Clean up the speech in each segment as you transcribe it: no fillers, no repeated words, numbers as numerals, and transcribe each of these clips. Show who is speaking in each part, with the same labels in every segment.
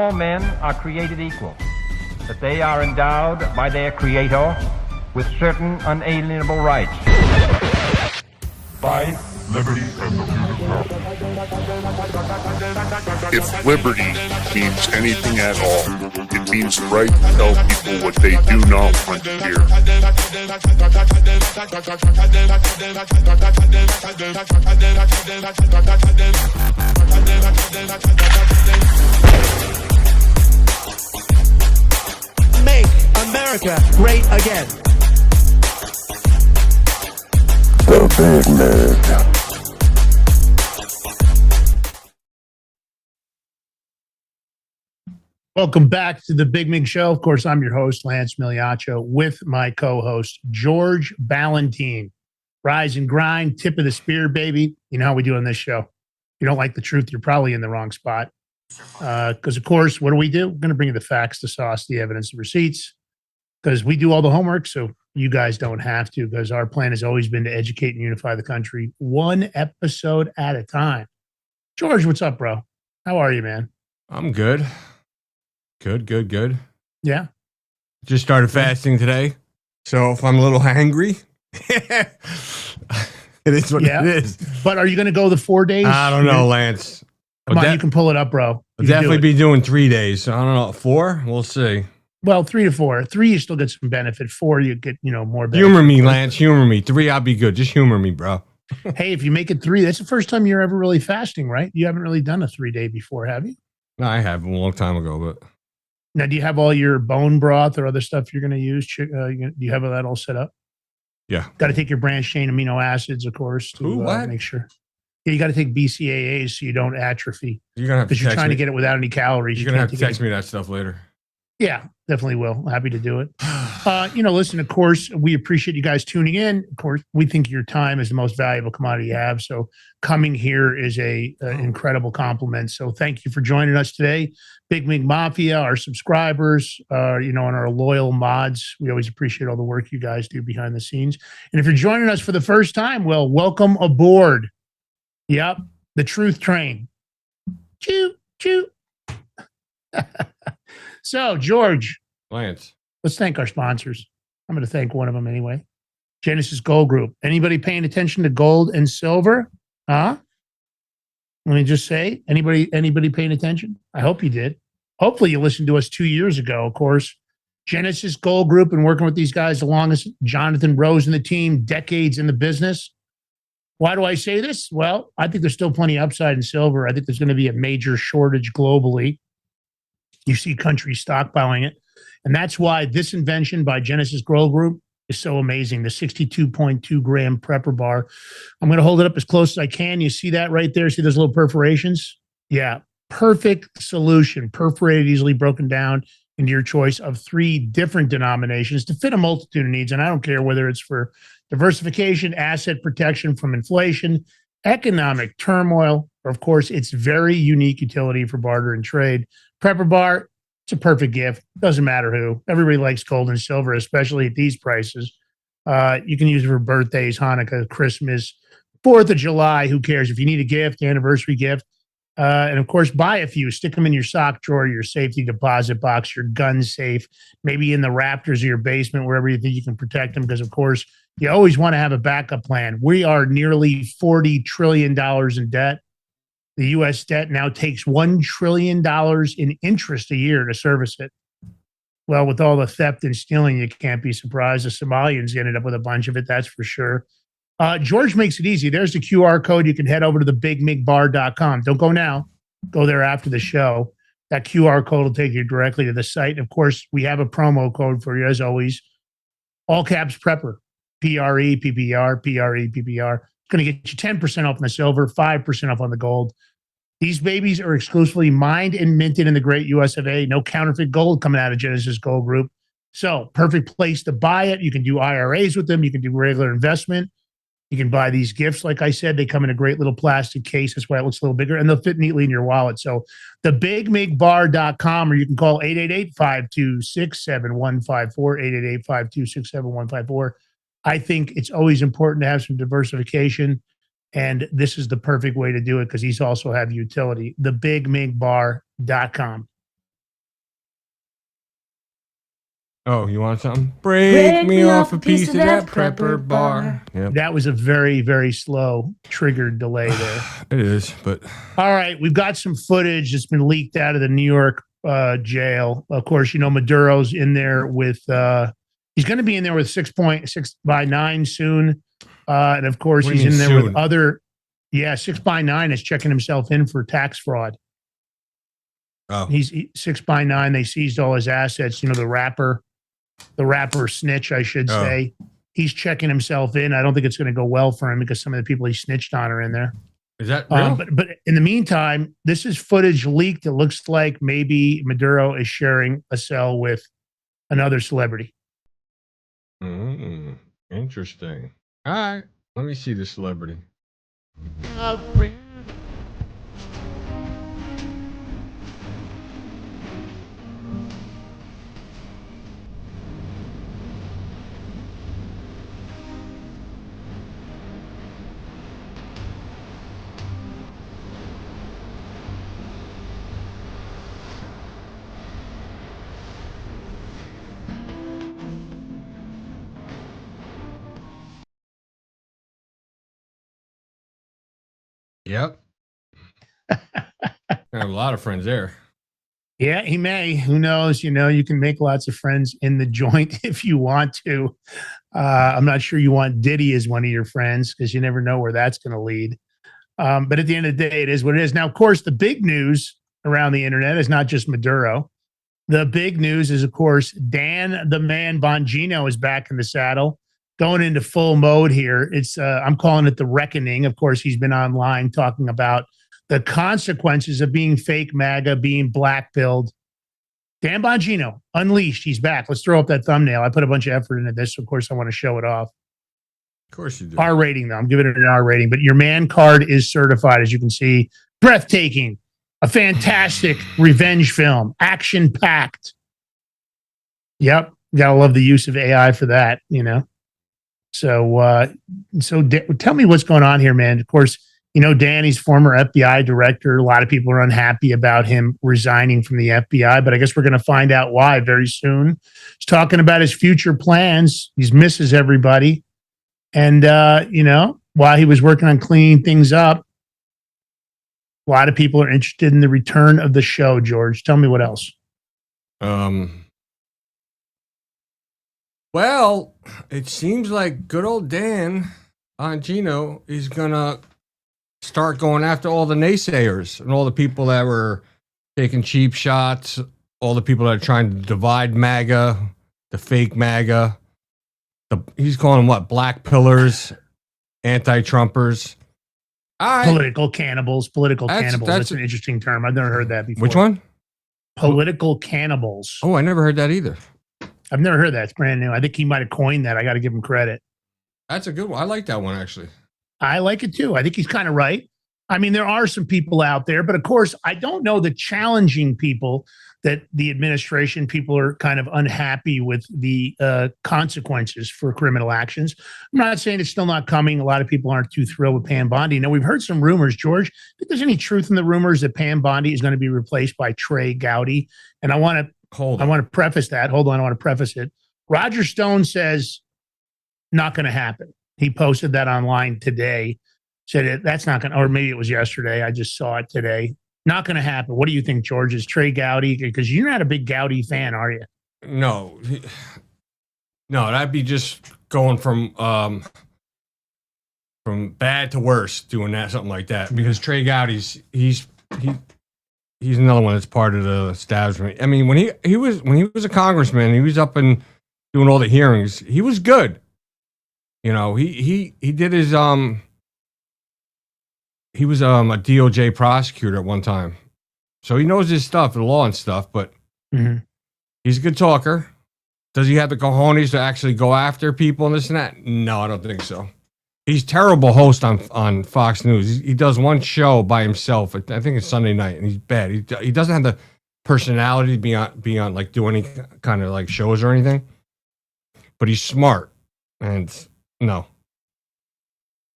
Speaker 1: all men are created equal, that they are endowed by their Creator with certain unalienable rights.
Speaker 2: Life, liberty, and the
Speaker 3: If liberty means anything at all, it means the right to tell people what they do not want to hear.
Speaker 4: Make America great again.
Speaker 2: The Big Mig.
Speaker 5: Welcome back to the Big Mig Show. Of course, I'm your host, Lance Miliaccio, with my co-host, George Ballantine. Rise and grind, tip of the spear, baby. You know how we do on this show. If you don't like the truth, you're probably in the wrong spot. Because, of course, what do? We're going to bring you the facts, the sauce, the evidence, the receipts. Because we do all the homework, so you guys don't have to. Because our plan has always been to educate and unify the country one episode at a time. George, what's up, bro? How are you, man?
Speaker 6: I'm good. Good.
Speaker 5: Yeah.
Speaker 6: Just started fasting today. So if I'm a little hangry, it is what it is.
Speaker 5: But are you going to go the 4 days?
Speaker 6: I don't know, Lance.
Speaker 5: Come on, you can pull it up, bro.
Speaker 6: I'll definitely be doing 3 days. I don't know. 4? We'll see.
Speaker 5: Well, 3 to 4. 3, you still get some benefit. 4, you get, more benefit.
Speaker 6: Humor me, Lance. Humor me. 3, I'll be good. Just humor me, bro.
Speaker 5: Hey, if you make it 3, that's the first time you're ever really fasting, right? You haven't really done a 3-day before, have you?
Speaker 6: No, I have a long time ago, but.
Speaker 5: Now, do you have all your bone broth or other stuff you're going to use? Do you have that all set up?
Speaker 6: Yeah.
Speaker 5: Got to take your branched chain amino acids, of course, to make sure. Yeah, you got to take BCAAs so you don't atrophy.
Speaker 6: You're going to have to
Speaker 5: because you're trying to get it without any calories.
Speaker 6: You're going to have to text me that stuff later.
Speaker 5: Yeah, definitely will. Happy to do it. Listen, of course, we appreciate you guys tuning in. Of course, we think your time is the most valuable commodity you have. So coming here is an incredible compliment. So thank you for joining us today. Big Mig Mafia, our subscribers, and our loyal mods. We always appreciate all the work you guys do behind the scenes. And if you're joining us for the first time, well, welcome aboard. Yep, the truth train. Choo, choo. So, George,
Speaker 6: Lance,
Speaker 5: let's thank our sponsors. I'm going to thank one of them anyway. Genesis Gold Group. Anybody paying attention to gold and silver? Huh? Let me just say, anybody paying attention? I hope you did. Hopefully you listened to us 2 years ago, of course. Genesis Gold Group, and working with these guys the longest. Jonathan Rose and the team, decades in the business. Why do I say this? Well, I think there's still plenty of upside in silver. I think there's going to be a major shortage globally. You see countries stockpiling it. And that's why this invention by Genesis Gold Group is so amazing. The 62.2 gram prepper bar. I'm going to hold it up as close as I can. You see that right there? See those little perforations? Yeah. Perfect solution. Perforated, easily broken down into your choice of 3 different denominations to fit a multitude of needs. And I don't care whether it's for diversification, asset protection from inflation, economic turmoil, or of course, its very unique utility for barter and trade. Prepper bar, it's a perfect gift. Doesn't matter who. Everybody likes gold and silver, especially at these prices. You can use it for birthdays, Hanukkah, Christmas, 4th of July. Who cares? If you need a gift, anniversary gift. And of course, buy a few. Stick them in your sock drawer, your safety deposit box, your gun safe, maybe in the rafters of your basement, wherever you think you can protect them. Because, of course, you always want to have a backup plan. We are nearly $40 trillion in debt. The U.S. debt now takes $1 trillion in interest a year to service it. Well, with all the theft and stealing, you can't be surprised. The Somalians ended up with a bunch of it, that's for sure. George makes it easy. There's the QR code. You can head over to thebigmigbar.com. Don't go now. Go there after the show. That QR code will take you directly to the site. Of course, we have a promo code for you, as always. All caps Prepper. PREPPR, PREPPR. It's going to get you 10% off on the silver, 5% off on the gold. These babies are exclusively mined and minted in the great US of A. No counterfeit gold coming out of Genesis Gold Group. So, perfect place to buy it. You can do IRAs with them. You can do regular investment. You can buy these gifts. Like I said, they come in a great little plastic case. That's why it looks a little bigger, and they'll fit neatly in your wallet. So, thebigmigbar.com, or you can call 888-526-7154, 888-526-7154. I think it's always important to have some diversification, and this is the perfect way to do it because these also have utility. Thebigmigbar.com.
Speaker 6: Oh, you want something? Break me off a piece of that prepper bar. Yep.
Speaker 5: That was a very, very slow triggered delay there.
Speaker 6: It is, but
Speaker 5: all right, we've got some footage that's been leaked out of the New York jail. Of course, you know Maduro's in there with. He's going to be in there with 6.6x9 soon, and of course he's in there
Speaker 6: soon?
Speaker 5: with other. Yeah, 6x9 is checking himself in for tax fraud.
Speaker 6: Oh,
Speaker 5: He's 6x9. They seized all his assets. You know the rapper snitch, I should say. He's checking himself in. I don't think it's going to go well for him because some of the people he snitched on are in there.
Speaker 6: is that real?
Speaker 5: But in the meantime, this is footage leaked. It looks like maybe Maduro is sharing a cell with another celebrity.
Speaker 6: Interesting. All right, let me see the celebrity. Yep. I have a lot of friends there.
Speaker 5: Yeah, he may. Who knows? You know, you can make lots of friends in the joint if you want to. I'm not sure you want Diddy as one of your friends because you never know where that's going to lead. But at the end of the day, it is what it is. Now, of course, the big news around the internet is not just Maduro. The big news is, of course, Dan the Man Bongino is back in the saddle, going into full mode here. It's I'm calling it the reckoning. Of course, he's been online talking about the consequences of being fake MAGA, being black-pilled. Dan Bongino, unleashed. He's back. Let's throw up that thumbnail. I put a bunch of effort into this. So of course, I want to show it off.
Speaker 6: Of course you do.
Speaker 5: R rating, though. I'm giving it an R rating. But your man card is certified, as you can see. Breathtaking. A fantastic revenge film. Action-packed. Yep. Gotta love the use of AI for that, you know. So, tell me what's going on here, man. Of course, you know, Danny's former FBI director. A lot of people are unhappy about him resigning from the FBI, but I guess we're going to find out why very soon. He's talking about his future plans. He misses everybody. And, you know, while he was working on cleaning things up, a lot of people are interested in the return of the show, George. Tell me what else.
Speaker 6: Well, it seems like good old Dan Bongino is going to start going after all the naysayers and all the people that were taking cheap shots, all the people that are trying to divide MAGA, the fake MAGA. He's calling them what? Black pillars, anti-Trumpers.
Speaker 5: Political cannibals. That's an interesting term. I've never heard that before.
Speaker 6: Which one?
Speaker 5: Political cannibals.
Speaker 6: Oh, I never heard that either.
Speaker 5: I've never heard that. It's brand new. I think he might have coined that. I got to give him credit.
Speaker 6: That's a good one. I like that one, actually.
Speaker 5: I like it too. I think he's kind of right. I mean, there are some people out there, but of course, I don't know the challenging people that the administration, people are kind of unhappy with the consequences for criminal actions. I'm not saying it's still not coming. A lot of people aren't too thrilled with Pam Bondi. Now, we've heard some rumors, George. If there's any truth in the rumors that Pam Bondi is going to be replaced by Trey Gowdy, and I want to preface that. Hold on, I want to preface it. Roger Stone says not going to happen. He posted that online today. Said that's not going to, or maybe it was yesterday. I just saw it today. Not going to happen. What do you think, George? Is Trey Gowdy? Because you're not a big Gowdy fan, are you?
Speaker 6: No, that'd be just going from bad to worse, doing that, something like that. Because Trey Gowdy's he's another one that's part of the establishment. I mean, when he was a congressman, he was up and doing all the hearings. He was good. You know, he did his he was a DOJ prosecutor at one time, so he knows his stuff, the law and stuff. But he's a good talker. Does he have the cojones to actually go after people and this and that? No, I don't think so. He's a terrible host on Fox News. He does one show by himself. I think it's Sunday night, and he's bad. He doesn't have the personality to be on like do any kind of like shows or anything. But he's smart, and no,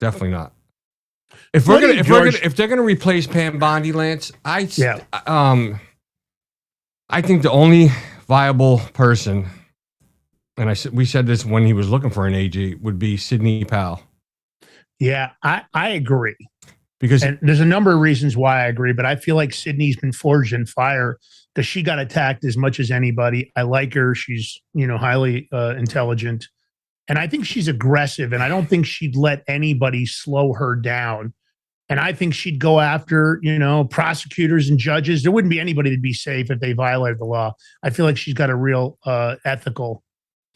Speaker 6: definitely not. If they're gonna replace Pam Bondi, Lance, I think the only viable person and we said this when he was looking for an AG, would be Sidney Powell.
Speaker 5: Yeah, I agree.
Speaker 6: Because
Speaker 5: and there's a number of reasons why I agree, but I feel like Sydney's been forged in fire because she got attacked as much as anybody. I like her. She's, highly intelligent. And I think she's aggressive, and I don't think she'd let anybody slow her down. And I think she'd go after, prosecutors and judges. There wouldn't be anybody that'd be safe if they violated the law. I feel like she's got a real ethical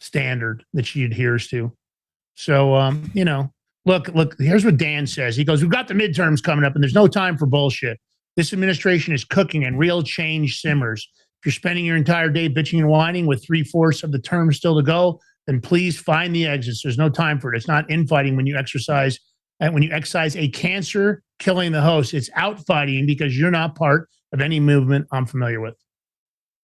Speaker 5: standard that she adheres to. So, look, here's what Dan says. He goes, we've got the midterms coming up, and there's no time for bullshit. This administration is cooking, and real change simmers. If you're spending your entire day bitching and whining with 3/4 of the term still to go, then please find the exits. There's no time for it. It's not infighting when you exercise a cancer killing the host. It's outfighting because you're not part of any movement I'm familiar with.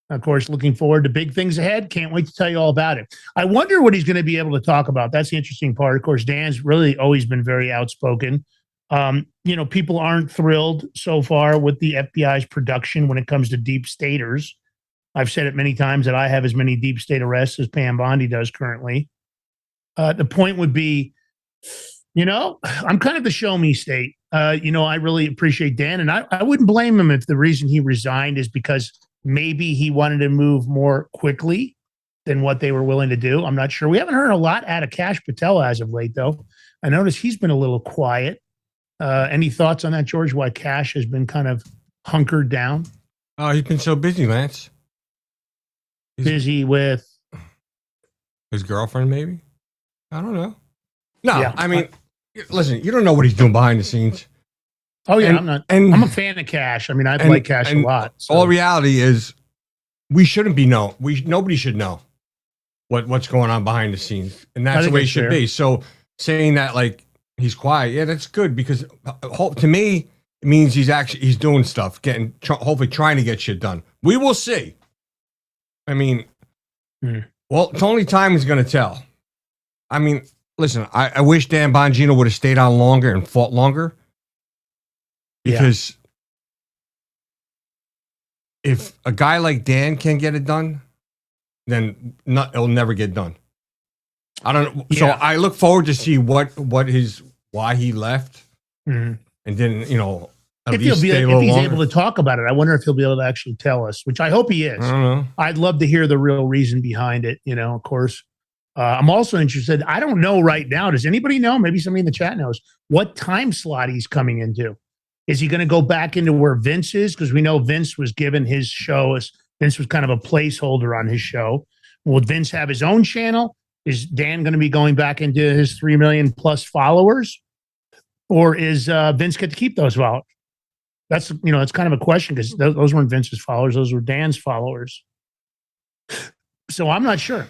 Speaker 5: Of course, looking forward to big things ahead. Can't wait to tell you all about it. I wonder what he's going to be able to talk about. That's the interesting part. Of course, Dan's really always been very outspoken. People aren't thrilled so far with the FBI's production when it comes to deep staters. I've said it many times that I have as many deep state arrests as Pam Bondi does currently. The point would be, I'm kind of the show me state. I really appreciate Dan, and I wouldn't blame him if the reason he resigned is because maybe he wanted to move more quickly than what they were willing to do. I'm not sure. We haven't heard a lot out of Kash Patel as of late, though. I noticed he's been a little quiet. Any thoughts on that, George, why Kash has been kind of hunkered down?
Speaker 6: Oh, he's been so busy, Lance. He's
Speaker 5: busy with
Speaker 6: his girlfriend, maybe? I don't know. No,
Speaker 5: yeah.
Speaker 6: I mean, listen, you don't know what he's doing behind the scenes.
Speaker 5: Oh, yeah, I'm a fan of Kash. I mean, I like Kash a lot.
Speaker 6: So. All reality is we shouldn't be nobody should know what's going on behind the scenes. And that's the way it should be. So saying that like he's quiet, yeah, that's good because to me, it means he's doing stuff, hopefully trying to get shit done. We will see. I mean, well, it's only time is going to tell. I mean, listen, I wish Dan Bongino would have stayed on longer and fought longer. Because if a guy like Dan can get it done, then it'll never get done. I don't know. Yeah. So I look forward to see why he left, and then if he's able
Speaker 5: to talk about it. I wonder if he'll be able to actually tell us, which I hope he is.
Speaker 6: I don't know.
Speaker 5: I'd love to hear the real reason behind it. Of course. I'm also interested. I don't know right now. Does anybody know? Maybe somebody in the chat knows what time slot he's coming into. Is he going to go back into where Vince is? Because we know Vince was given his show. Vince was kind of a placeholder on his show. Will Vince have his own channel? Is Dan going to be going back into his 3 million plus followers? Or is Vince get to keep those followers? That's kind of a question because those weren't Vince's followers. Those were Dan's followers. So I'm not sure.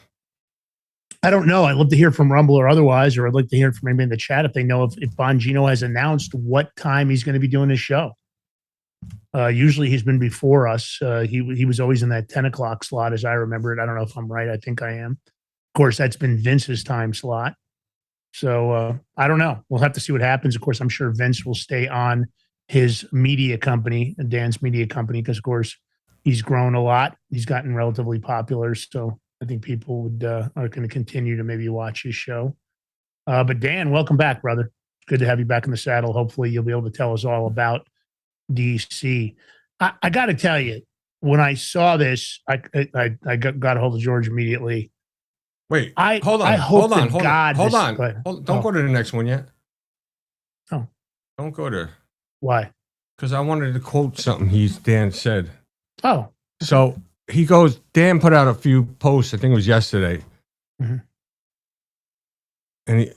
Speaker 5: I don't know. I'd love to hear from Rumble or otherwise, or I'd like to hear from anybody in the chat if they know if Bongino has announced what time he's going to be doing his show. Usually he's been before us. He was always in that 10 o'clock slot, as I remember it. I don't know if I'm right. I think I am. Of course, that's been Vince's time slot. So I don't know. We'll have to see what happens. Of course, I'm sure Vince will stay on his media company, Dan's media company, because, of course, he's grown a lot. He's gotten relatively popular. So I think people are going to continue to maybe watch his show. But Dan, welcome back, brother. It's good to have you back in the saddle. Hopefully you'll be able to tell us all about DC. I got to tell you, when I saw this, I got a hold of George immediately.
Speaker 6: Wait,
Speaker 5: hold on.
Speaker 6: Don't go to the next one yet.
Speaker 5: Oh,
Speaker 6: don't go there.
Speaker 5: Why?
Speaker 6: Because I wanted to quote something Dan said.
Speaker 5: Oh,
Speaker 6: so he goes. Dan put out a few posts. I think it was yesterday, and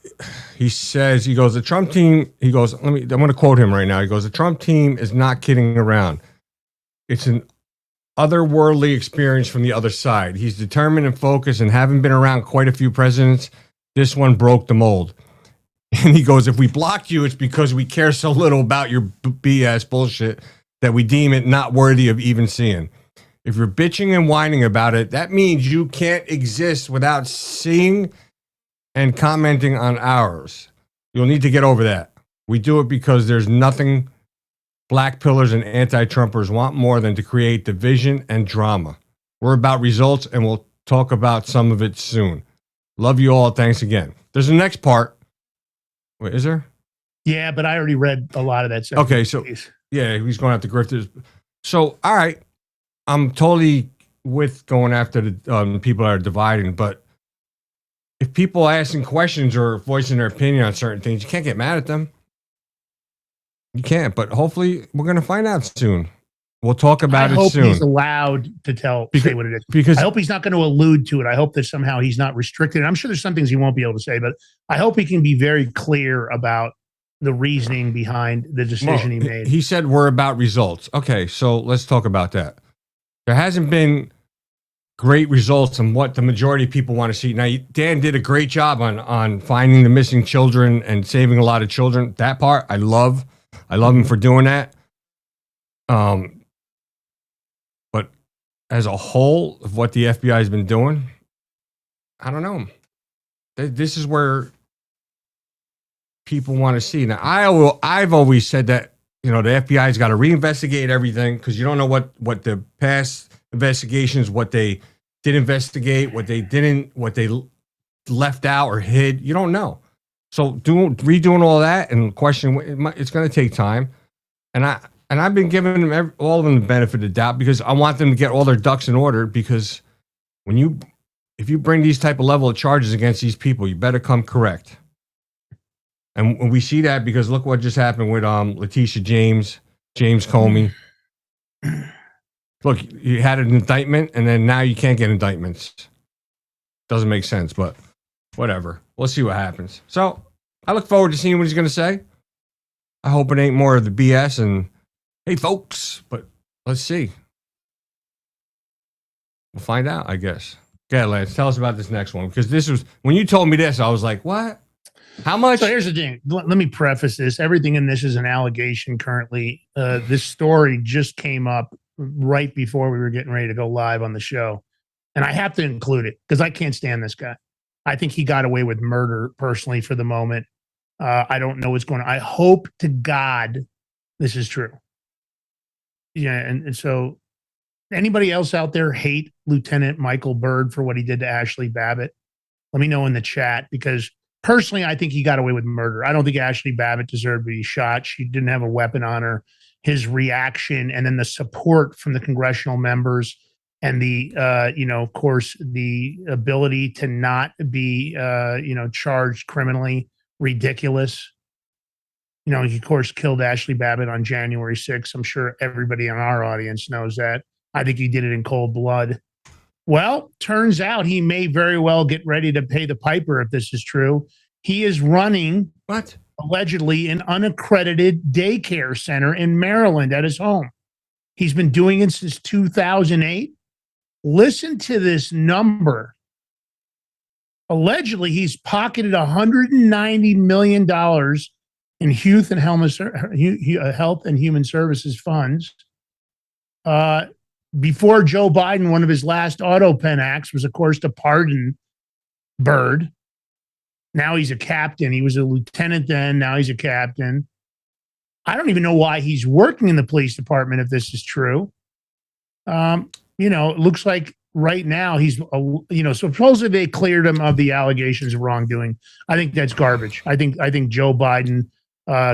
Speaker 6: he says he goes the Trump team. He goes. I'm going to quote him right now. He goes, the Trump team is not kidding around. It's an otherworldly experience from the other side. He's determined and focused, and having been around quite a few presidents, this one broke the mold. And he goes, if we blocked you, it's because we care so little about your BS bullshit that we deem it not worthy of even seeing. If you're bitching and whining about it, that means you can't exist without seeing and commenting on ours. You'll need to get over that. We do it because there's nothing black pillars and anti-Trumpers want more than to create division and drama. We're about results, and we'll talk about some of it soon. Love you all. Thanks again. There's the next part. Wait, is there?
Speaker 5: Yeah, but I already read a lot of that stuff.
Speaker 6: Okay, so yeah, he's going after grifters. So, all right, I'm totally with going after the people that are dividing, but if people are asking questions or voicing their opinion on certain things, you can't get mad at them. You can't, but hopefully we're going to find out soon. We'll talk about it soon.
Speaker 5: I hope he's allowed to say what it is.
Speaker 6: Because
Speaker 5: I hope he's not going to allude to it. I hope that somehow he's not restricted. I'm sure there's some things he won't be able to say, but I hope he can be very clear about the reasoning behind the decision he made.
Speaker 6: He said we're about results. Okay, so let's talk about that. There hasn't been great results on what the majority of people want to see. Now, Dan did a great job on finding the missing children and saving a lot of children. That part I love. I love him for doing that. But as a whole of what the FBI has been doing, I don't know. This is where people want to see. Now, I've always said that, the FBI's got to reinvestigate everything because you don't know what the past investigations, what they did investigate, what they didn't, what they left out or hid. You don't know. So redoing all that and questioning, it's going to take time. And I've been giving them all of them the benefit of the doubt because I want them to get all their ducks in order. Because if you bring these type of level of charges against these people, you better come correct. And we see that because look what just happened with Letitia James Comey. Look, you had an indictment, and then now you can't get indictments. Doesn't make sense, but whatever. We'll see what happens. So I look forward to seeing what he's going to say. I hope it ain't more of the BS and, hey, folks, but let's see. We'll find out, I guess. Okay, Lance, tell us about this next one. Because this was, when you told me this, I was like, what? How much?
Speaker 5: So here's the thing. Let me preface this. Everything in this is an allegation currently. This story just came up right before we were getting ready to go live on the show. And I have to include it because I can't stand this guy. I think he got away with murder personally for the moment. I don't know what's going on. I hope to God this is true. Yeah. And so anybody else out there hate Lieutenant Michael Byrd for what he did to Ashley Babbitt? Let me know in the chat because personally, I think he got away with murder. I don't think Ashley Babbitt deserved to be shot. She didn't have a weapon on her. His reaction and then the support from the congressional members and the, of course, the ability to not be, charged criminally, ridiculous. He, of course, killed Ashley Babbitt on January 6th. I'm sure everybody in our audience knows that. I think he did it in cold blood. Well, turns out he may very well get ready to pay the piper if this is true. He is running, allegedly, an unaccredited daycare center in Maryland at his home. He's been doing it since 2008. Listen to this number. Allegedly, he's pocketed $190 million in health and human services funds. Before Joe Biden, one of his last auto pen acts was, of course, to pardon Byrd. Now he's a captain. He was a lieutenant then. Now he's a captain. I don't even know why he's working in the police department if this is true. It looks like right now he's, supposedly they cleared him of the allegations of wrongdoing. I think that's garbage. I think Joe Biden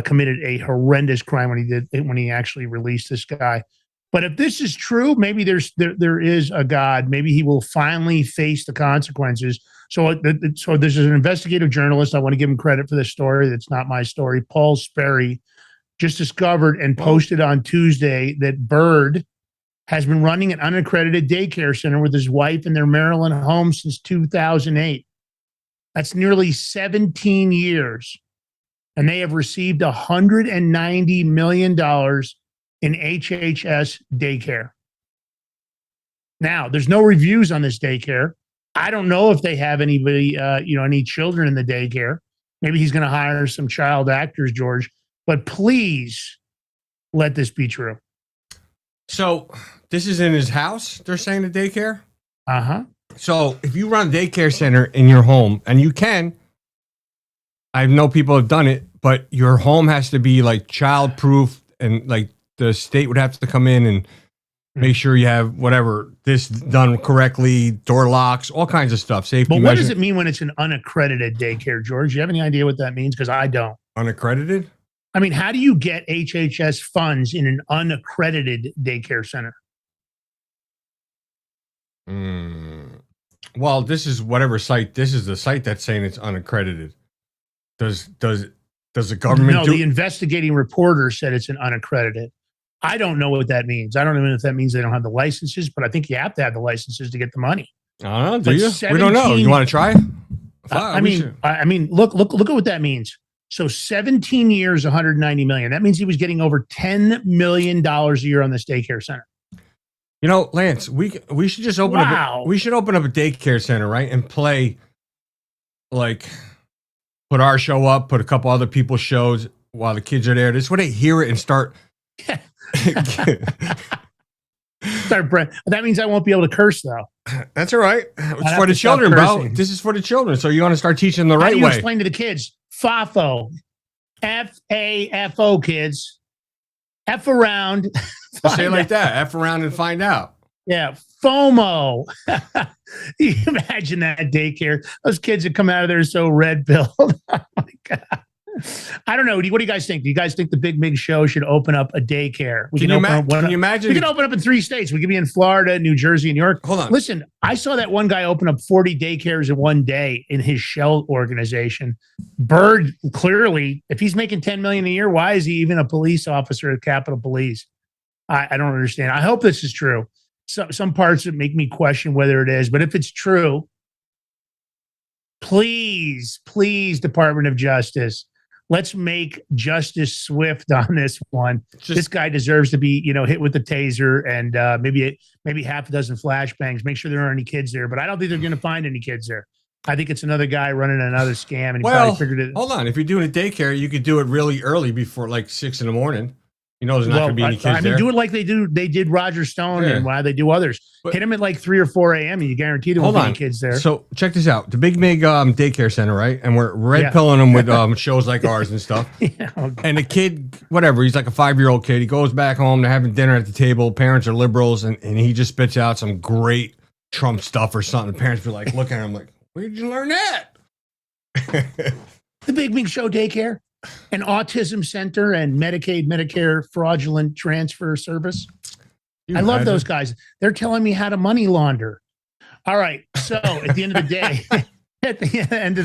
Speaker 5: committed a horrendous crime when he actually released this guy. But if this is true, maybe there is a God. Maybe he will finally face the consequences. So this is an investigative journalist. I want to give him credit for this story. That's not my story. Paul Sperry just discovered and posted on Tuesday that Byrd has been running an unaccredited daycare center with his wife in their Maryland home since 2008. That's nearly 17 years. And they have received $190 million in HHS daycare. Now, there's no reviews on this daycare. I don't know if they have anybody, any children in the daycare. Maybe he's going to hire some child actors, George. But please let this be true.
Speaker 6: So this is in his house, they're saying the daycare?
Speaker 5: Uh-huh.
Speaker 6: So if you run a daycare center in your home, and you can, I know people have done it, but your home has to be like child-proof and like the state would have to come in and Make sure you have whatever this done correctly, door locks, all kinds of stuff. Safety.
Speaker 5: But what does it mean when it's an unaccredited daycare, George? You have any idea what that means? Because I don't.
Speaker 6: Unaccredited?
Speaker 5: I mean, how do you get HHS funds in an unaccredited daycare center?
Speaker 6: Well, this is whatever site. This is the site that's saying it's unaccredited. Does the government?
Speaker 5: No, the investigating reporter said it's an unaccredited. I don't know what that means. I don't even know if that means they don't have the licenses, but I think you have to have the licenses to get the money.
Speaker 6: I don't know. Do you? We don't know. You want to try?
Speaker 5: I mean, look at what that means. So 17 years, 190 million. That means he was getting over $10 million a year on this daycare center.
Speaker 6: You know, Lance, we should just open up. We should open up a daycare center, right, and play, like, put our show up, put a couple other people's shows while the kids are there. This way they hear it and start.
Speaker 5: That means I won't be able to curse, though.
Speaker 6: That's all right. It's for the children, bro. This is for the children. So you want to start teaching them the right way.
Speaker 5: How do you explain to the kids? FAFO. F-A-F-O, kids. F around.
Speaker 6: Say it like that. F around and find out.
Speaker 5: Yeah. FOMO. You imagine that daycare. Those kids that come out of there so red-pilled. Oh, my God. I don't know. What do you guys think? Do you guys think the Big Mig Show should open up a daycare?
Speaker 6: Can you imagine?
Speaker 5: We can open up in 3 states. We could be in Florida, New Jersey, and New York.
Speaker 6: Hold on.
Speaker 5: Listen, I saw that one guy open up 40 daycares in one day in his shell organization. Bird, clearly, if he's making $10 million a year, why is he even a police officer at Capitol Police? I don't understand. I hope this is true. Some parts that make me question whether it is, but if it's true, please, Department of Justice, let's make justice swift on this one. This guy deserves to be, hit with the taser and maybe half a dozen flashbangs. Make sure there aren't any kids there, but I don't think they're going to find any kids there. I think it's another guy running another scam, and he probably figured it.
Speaker 6: Hold on, if you're doing a daycare, you could do it really early before like 6 a.m. There's not going to be any kids there.
Speaker 5: Do it like they did Roger Stone and why they do others. But hit them at like 3 or 4 a.m. and you guarantee there won't be any kids there.
Speaker 6: So check this out. The Big Mig daycare center, right? And we're red-pilling them with shows like ours and stuff. And the kid, whatever, he's like a 5-year-old kid. He goes back home. They're having dinner at the table. Parents are liberals. And he just spits out some great Trump stuff or something. The parents be like, looking at him like, where did you learn that?
Speaker 5: The Big Mig Show daycare. An autism center and Medicaid, Medicare fraudulent transfer service. I love those guys. They're telling me how to money launder. All right. So at the end of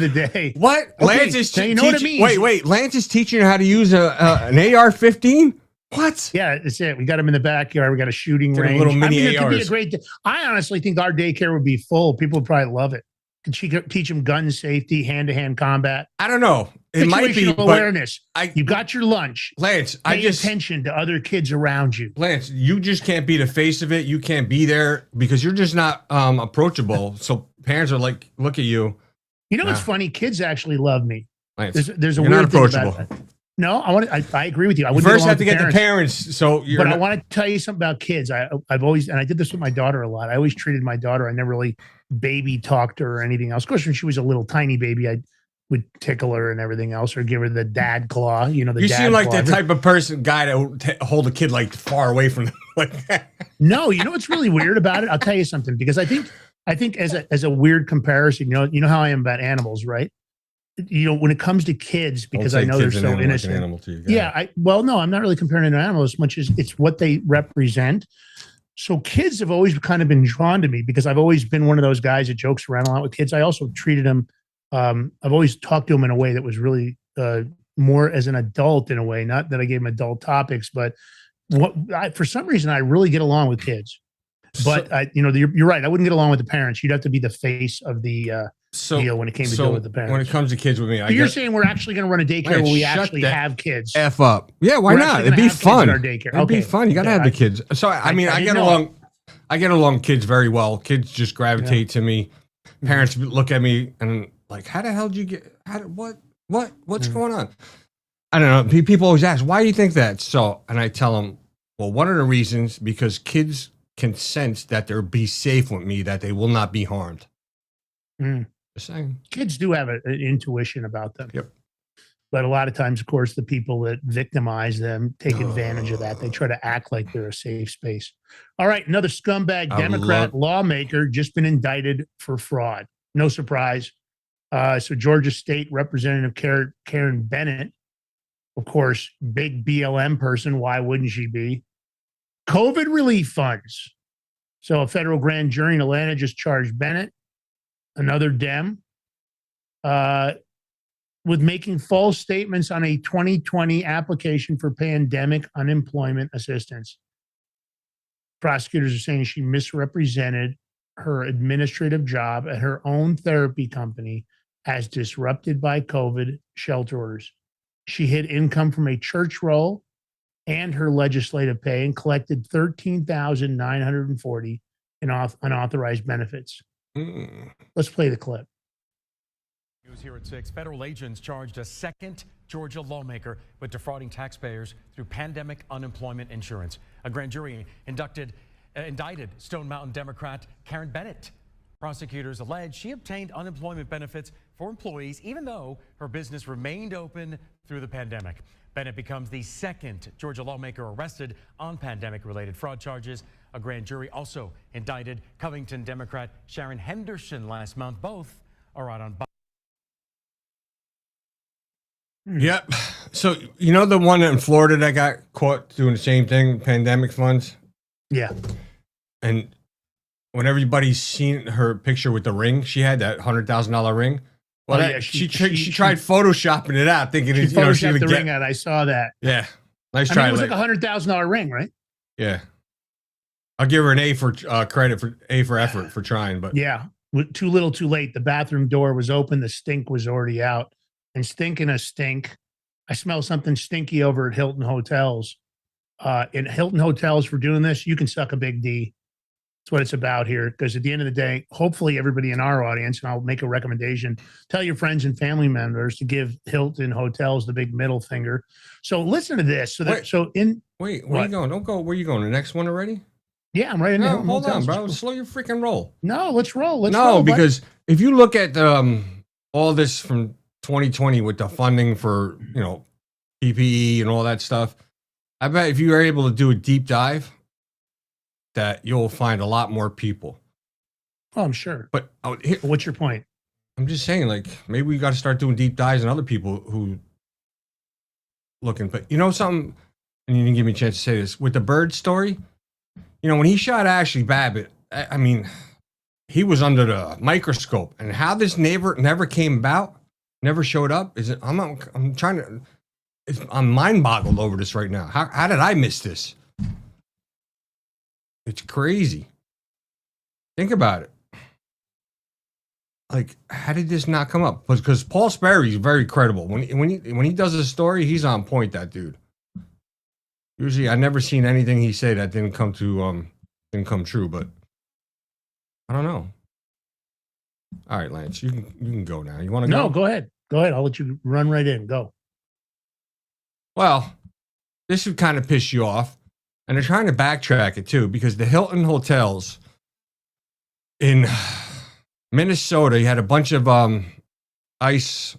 Speaker 5: the day,
Speaker 6: what?
Speaker 5: Okay,
Speaker 6: Lance is
Speaker 5: you know what it means.
Speaker 6: Wait. Lance is teaching you how to use an AR-15. What?
Speaker 5: Yeah, that's it. We got them in the backyard. We got a shooting range.
Speaker 6: Little mini
Speaker 5: ARs.
Speaker 6: It could
Speaker 5: be I honestly think our daycare would be full. People would probably love it. Could she teach them gun safety, hand-to-hand combat?
Speaker 6: I don't know. It might be
Speaker 5: awareness. You got your lunch.
Speaker 6: Lance,
Speaker 5: pay attention to other kids around you.
Speaker 6: Lance, you just can't be the face of it. You can't be there because you're just not approachable. So parents are like, look at you.
Speaker 5: You know what's funny? Kids actually love me.
Speaker 6: Lance,
Speaker 5: there's a
Speaker 6: you're
Speaker 5: weird
Speaker 6: not approachable.
Speaker 5: Thing about that. No, I agree with you. I
Speaker 6: would first have to get the parents. So,
Speaker 5: but I want to tell you something about kids. I've always, and I did this with my daughter a lot. I always treated my daughter. I never really baby talked to her or anything else. Of course, when she was a little tiny baby, I would tickle her and everything else, or give her the dad claw. You
Speaker 6: seem like the type of guy to hold a kid like far away from them. Like that.
Speaker 5: No, you know what's really weird about it? I'll tell you something, because I think as a weird comparison, you know how I am about animals, right? When it comes to kids, because I know they're so innocent. No, I'm not really comparing it to animals as much as it's what they represent. So kids have always kind of been drawn to me because I've always been one of those guys that jokes around a lot with kids. I also treated them. I've always talked to them in a way that was really more as an adult in a way, not that I gave them adult topics, but for some reason I really get along with kids. But you're right. I wouldn't get along with the parents. You'd have to be the face of the deal when it came to deal with the parents.
Speaker 6: When it comes to kids with me,
Speaker 5: you're saying we're actually going to run a daycare where we actually have kids.
Speaker 6: F up. Yeah, why not? It'd be fun. It'd be fun. You got to have the kids. So I get along. I get along with kids very well. Kids just gravitate to me. Parents look at me and like, how the hell did you get? What's going on? I don't know. People always ask, why do you think that? So, and I tell them, well, one of the reasons because kids can sense that they'll be safe with me, that they will not be harmed. Just saying.
Speaker 5: Kids do have an intuition about them.
Speaker 6: Yep.
Speaker 5: But a lot of times, of course, the people that victimize them take advantage of that. They try to act like they're a safe space. All right, another scumbag Democrat lawmaker just been indicted for fraud. No surprise. So Georgia State Representative Karen Bennett, of course, big BLM person. Why wouldn't she be? COVID relief funds. So a federal grand jury in Atlanta just charged Bennett, another Dem, with making false statements on a 2020 application for pandemic unemployment assistance. Prosecutors are saying she misrepresented her administrative job at her own therapy company as disrupted by COVID shelter orders. She hid income from a church roll and her legislative pay and collected $13,940 in unauthorized benefits. Let's play the clip.
Speaker 7: News here at 6. Federal agents charged a second Georgia lawmaker with defrauding taxpayers through pandemic unemployment insurance. A grand jury indicted Stone Mountain Democrat Karen Bennett. Prosecutors allege she obtained unemployment benefits for employees even though her business remained open through the pandemic. Bennett becomes the second Georgia lawmaker arrested on pandemic-related fraud charges. A grand jury also indicted Covington Democrat Sharon Henderson last month. Both are out on bond.
Speaker 6: Yep. So, you know the one in Florida that got caught doing the same thing, pandemic funds?
Speaker 5: Yeah.
Speaker 6: And when everybody's seen her picture with the ring, she had that $100,000 ring. Well,
Speaker 5: yeah,
Speaker 6: she tried photoshopping it out, thinking
Speaker 5: she photoshopped the ring out. I saw that.
Speaker 6: Yeah. Nice try.
Speaker 5: It was like a $100,000 ring, right?
Speaker 6: Yeah. I'll give her an A for credit for effort for trying, but
Speaker 5: yeah, too little, too late. The bathroom door was open. The stink was already out. And stinking a stink. I smell something stinky over at Hilton Hotels. In Hilton Hotels for doing this, you can suck a big D. That's what it's about here. Because at the end of the day, hopefully everybody in our audience, and I'll make a recommendation, tell your friends and family members to give Hilton Hotels the big middle finger. So listen to this. So
Speaker 6: wait, where are you going? Don't go. Where are you going? The next one already?
Speaker 5: Yeah, I'm right in there.
Speaker 6: Hold on, bro. Slow your freaking roll.
Speaker 5: No, let's roll.
Speaker 6: Because if you look at all this from 2020 with the funding for, PPE and all that stuff, I bet if you are able to do a deep dive, that you'll find a lot more people.
Speaker 5: Oh, I'm sure.
Speaker 6: But
Speaker 5: what's your point?
Speaker 6: I'm just saying, like, maybe we got to start doing deep dives on other people who looking. But you know something, and you didn't give me a chance to say this, with the bird story, when he shot Ashley Babbitt, I mean, he was under the microscope, and how this never came about, never showed up. I'm mind boggled over this right now. How did I miss this? It's crazy. Think about it. Like, how did this not come up? Because Paul Sperry's very credible. When he does a story, he's on point. That dude. Usually, I've never seen anything he said that didn't come true. But I don't know. All right, Lance, you can go now. You want to go?
Speaker 5: No, go ahead. Go ahead. I'll let you run right in. Go.
Speaker 6: Well, this would kind of piss you off. And they're trying to backtrack it too, because the Hilton Hotels in Minnesota, you had a bunch of ICE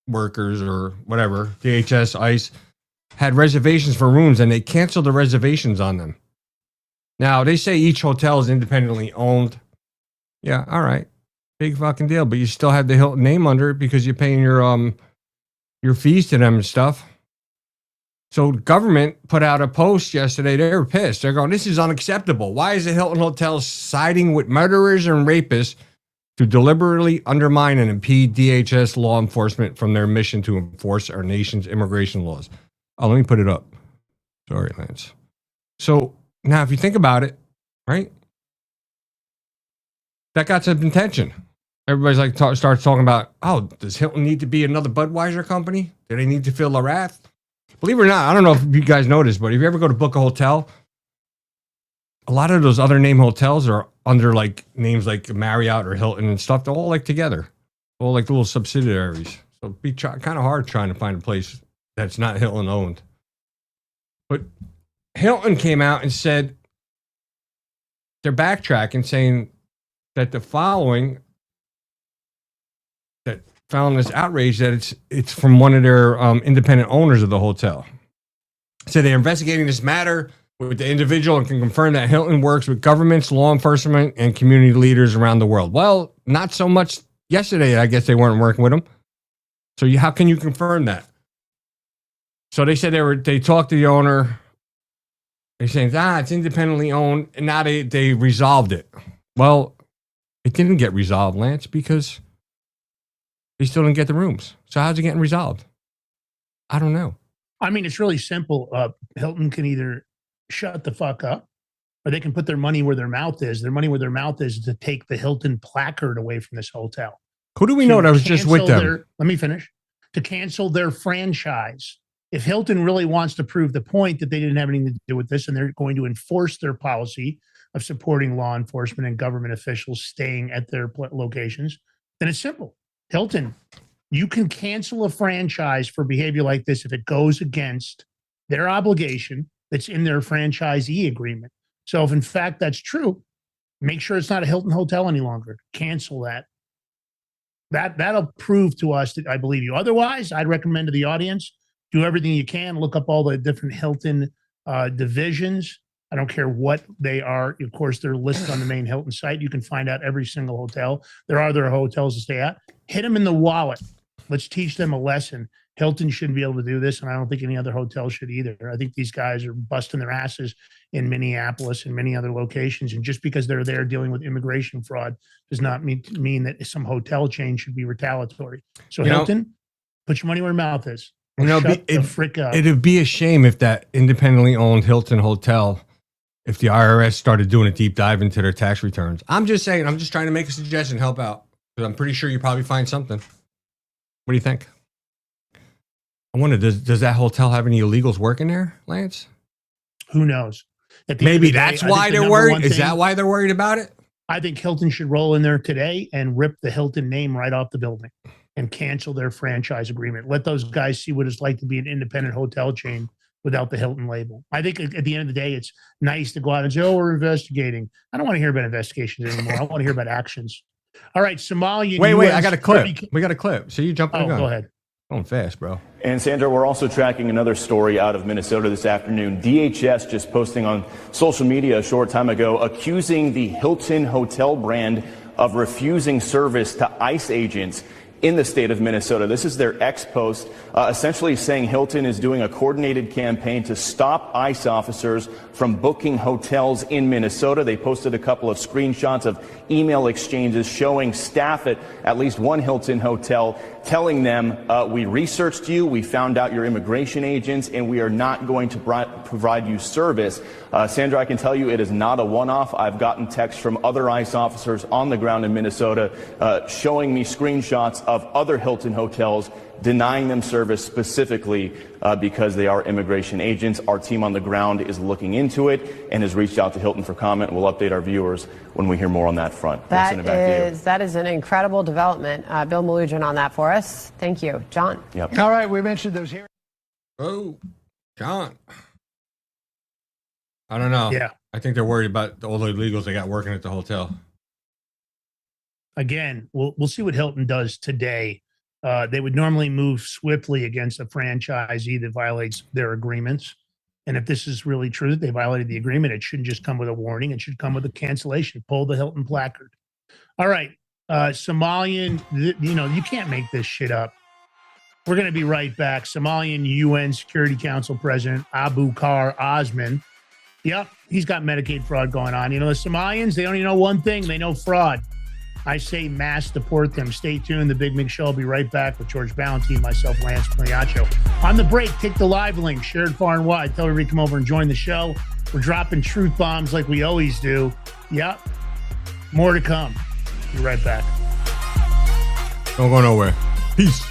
Speaker 6: workers or whatever, DHS, ICE, had reservations for rooms and they canceled the reservations on them. Now, they say each hotel is independently owned. Yeah, all right. Big fucking deal. But you still have the Hilton name under it because you're paying your fees to them and stuff. So government put out a post yesterday. They were pissed. They're going, this is unacceptable. Why is the Hilton Hotel siding with murderers and rapists to deliberately undermine and impede DHS law enforcement from their mission to enforce our nation's immigration laws? Oh, let me put it up. Sorry, Lance. So now if you think about it, right? That got some attention. Everybody's like starts talking about, does Hilton need to be another Budweiser company? Do they need to fill the wrath? Believe it or not, I don't know if you guys noticed, but if you ever go to book a hotel, a lot of those other name hotels are under like names like Marriott or Hilton and stuff. They're all like together, all like little subsidiaries. So it'd be kind of hard trying to find a place that's not Hilton owned. But Hilton came out and said they're backtracking, saying that the found this outrage that it's from one of their independent owners of the hotel. So they're investigating this matter with the individual and can confirm that Hilton works with governments, law enforcement, and community leaders around the world. Well, not so much yesterday. I guess they weren't working with them. So how can you confirm that? So they said they talked to the owner. They're saying, it's independently owned, and now they resolved it. Well, it didn't get resolved, Lance, because they still didn't get the rooms. So how's it getting resolved? I don't know.
Speaker 5: I mean, it's really simple. Hilton can either shut the fuck up, or they can put their money where their mouth is. Their money where their mouth is to take the Hilton placard away from this hotel.
Speaker 6: Who do we know that was just with them?
Speaker 5: Let me finish. To cancel their franchise. If Hilton really wants to prove the point that they didn't have anything to do with this and they're going to enforce their policy of supporting law enforcement and government officials staying at their locations, then it's simple. Hilton, you can cancel a franchise for behavior like this if it goes against their obligation that's in their franchisee agreement. So if in fact that's true, make sure it's not a Hilton hotel any longer. Cancel that. That'll prove to us that I believe you. Otherwise, I'd recommend to the audience, do everything you can. Look up all the different Hilton divisions. I don't care what they are. Of course, they're listed on the main Hilton site. You can find out every single hotel. There are other hotels to stay at. Hit them in the wallet. Let's teach them a lesson. Hilton shouldn't be able to do this, and I don't think any other hotel should either. I think these guys are busting their asses in Minneapolis and many other locations, and just because they're there dealing with immigration fraud does not mean that some hotel chain should be retaliatory. So Hilton, put your money where your mouth is. Shut the frick up.
Speaker 6: It'd be a shame if that independently owned Hilton hotel, if the IRS started doing a deep dive into their tax returns. I'm just saying, I'm just trying to make a suggestion, help out. Because I'm pretty sure you probably find something. What do you think? I wonder, does that hotel have any illegals working there, Lance?
Speaker 5: Who knows?
Speaker 6: Maybe that's why they're worried. Is that why they're worried about it?
Speaker 5: I think Hilton should roll in there today and rip the Hilton name right off the building and cancel their franchise agreement. Let those guys see what it's like to be an independent hotel chain without the Hilton label. I think at the end of the day, it's nice to go out and say, we're investigating. I don't want to hear about investigations anymore. I want to hear about actions. All right, Somalia.
Speaker 6: Wait, I got a clip. We got a clip. So you jumping the gun.
Speaker 5: Go ahead.
Speaker 6: Going fast, bro.
Speaker 8: And Sandra, we're also tracking another story out of Minnesota this afternoon. DHS just posting on social media a short time ago, accusing the Hilton hotel brand of refusing service to ICE agents in the state of Minnesota. This is their ex post, essentially saying Hilton is doing a coordinated campaign to stop ICE officers from booking hotels in Minnesota. They posted a couple of screenshots of email exchanges showing staff at least one Hilton hotel telling them, we researched you, we found out you're immigration agents, and we are not going to provide you service. Sandra, I can tell you it is not a one-off. I've gotten texts from other ICE officers on the ground in Minnesota showing me screenshots of other Hilton hotels denying them service specifically because they are immigration agents. Our team on the ground is looking into it and has reached out to Hilton for comment. We'll update our viewers when we hear more on that front.
Speaker 9: That is an incredible development. Bill Maludran on that for us. Thank you. John.
Speaker 8: Yep.
Speaker 4: All right, we mentioned those hearings.
Speaker 6: Oh, John. I don't know.
Speaker 5: Yeah.
Speaker 6: I think they're worried about all the illegals they got working at the hotel.
Speaker 5: Again, we'll see what Hilton does today. They would normally move swiftly against a franchisee that violates their agreements. And if this is really true that they violated the agreement, it shouldn't just come with a warning. It should come with a cancellation. Pull the Hilton placard. All right. Somalian, you can't make this shit up. We're going to be right back. Somalian UN Security Council President Abu Bakr Osman. Yep, he's got Medicaid fraud going on. The Somalians, they only know one thing. They know fraud. I say mass deport them. Stay tuned. The Big Mig Show will be right back with George Ballantyne, myself, Lance Pagliaccio. On the break, take the live link, share it far and wide. Tell everybody to come over and join the show. We're dropping truth bombs like we always do. Yep. More to come. Be right back.
Speaker 6: Don't go nowhere. Peace.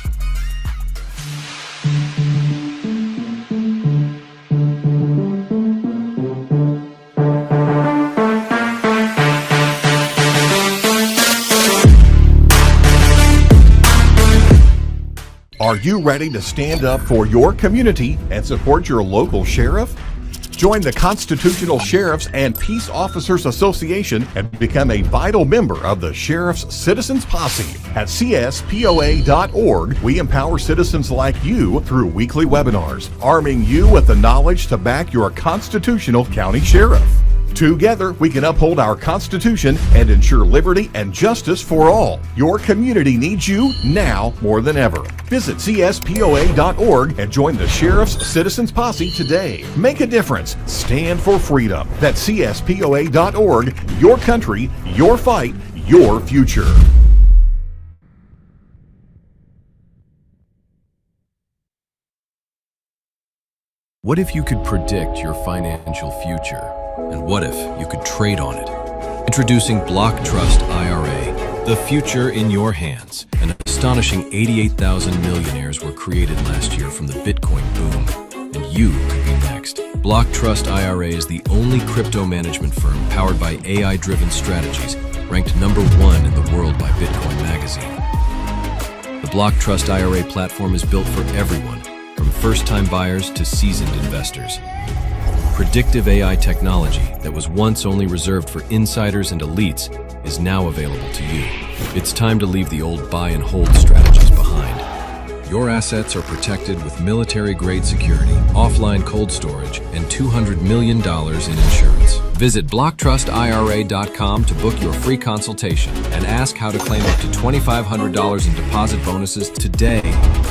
Speaker 10: Are you ready to stand up for your community and support your local sheriff? Join the Constitutional Sheriffs and Peace Officers Association and become a vital member of the Sheriff's Citizens Posse. At CSPOA.org, we empower citizens like you through weekly webinars, arming you with the knowledge to back your constitutional county sheriff. Together, we can uphold our Constitution and ensure liberty and justice for all. Your community needs you now more than ever. Visit CSPOA.org and join the Sheriff's Citizens Posse today. Make a difference. Stand for freedom. That's CSPOA.org. Your country, your fight, your future.
Speaker 11: What if you could predict your financial future? And what if you could trade on it? Introducing Block Trust IRA, the future in your hands. An astonishing 88,000 millionaires were created last year from the Bitcoin boom, and you could be next. Block Trust IRA is the only crypto management firm powered by AI-driven strategies, ranked #1 in the world by Bitcoin Magazine. The Block Trust IRA platform is built for everyone, from first-time buyers to seasoned investors. Predictive AI technology that was once only reserved for insiders and elites is now available to you. It's time to leave the old buy and hold strategies behind. Your assets are protected with military-grade security, offline cold storage, and $200 million in insurance. Visit BlockTrustIRA.com to book your free consultation and ask how to claim up to $2,500 in deposit bonuses today.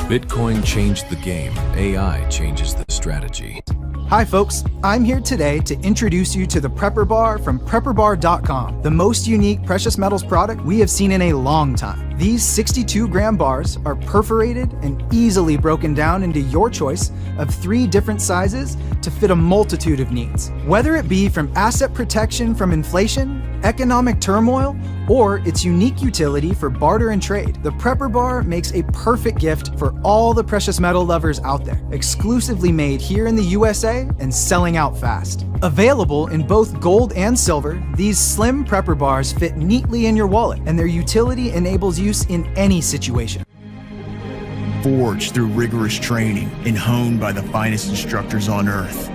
Speaker 11: Bitcoin changed the game. AI changes the strategy.
Speaker 12: Hi folks, I'm here today to introduce you to the Prepper Bar from PrepperBar.com, the most unique precious metals product we have seen in a long time. These 62-gram bars are perforated and easily broken down into your choice of 3 different sizes to fit a multitude of needs. Whether it be from asset protection from inflation, economic turmoil, or its unique utility for barter and trade, the Prepper Bar makes a perfect gift for all the precious metal lovers out there. Exclusively made here in the USA and selling out fast. Available in both gold and silver, these slim Prepper Bars fit neatly in your wallet, and their utility enables use in any situation.
Speaker 13: Forged through rigorous training and honed by the finest instructors on Earth,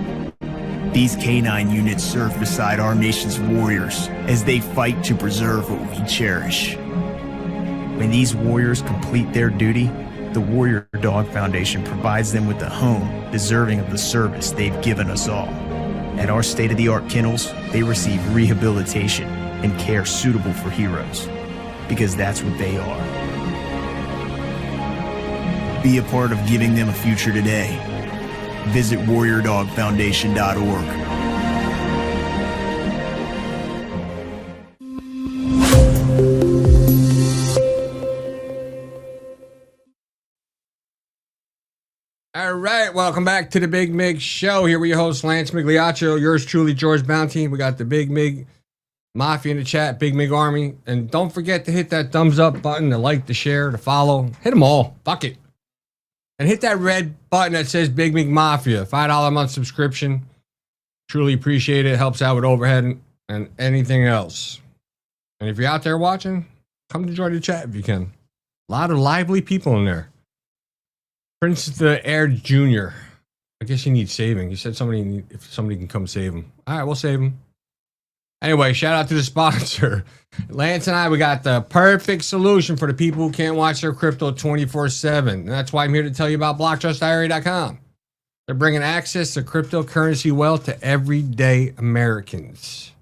Speaker 13: these K9 units serve beside our nation's warriors as they fight to preserve what we cherish. When these warriors complete their duty, the Warrior Dog Foundation provides them with a home deserving of the service they've given us all. At our state-of-the-art kennels, they receive rehabilitation and care suitable for heroes, because that's what they are. Be a part of giving them a future today. Visit WarriorDogFoundation.org.
Speaker 6: All right, welcome back to the Big Mig Show. Here with your host, Lance Migliaccio, yours truly, George Bounty. We got the Big Mig Mafia in the chat, Big Mig Army. And don't forget to hit that thumbs up button, to like, to share, to follow. Hit them all. Fuck it. And hit that red button that says Big Mig Mafia. $5 a month subscription. Truly appreciate it. Helps out with overhead and anything else. And if you're out there watching, come to join the chat if you can. A lot of lively people in there. Prince the Air Jr. I guess he needs saving. He said if somebody can come save him. All right, we'll save him. Anyway, shout out to the sponsor. Lance and I, we got the perfect solution for the people who can't watch their crypto 24/7. And that's why I'm here to tell you about BlockTrustIRA.com. They're bringing access to cryptocurrency wealth to everyday Americans.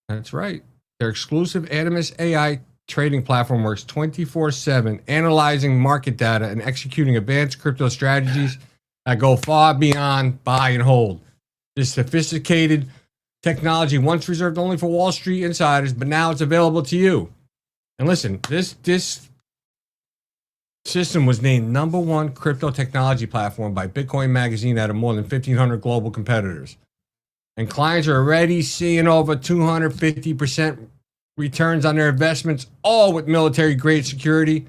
Speaker 6: That's right. Their exclusive Animus AI trading platform works 24/7, analyzing market data and executing advanced crypto strategies that go far beyond buy and hold. This sophisticated technology once reserved only for Wall Street insiders, but now it's available to you. And listen, this system was named #1 crypto technology platform by Bitcoin Magazine out of more than 1,500 global competitors. And clients are already seeing over 250% returns on their investments, all with military-grade security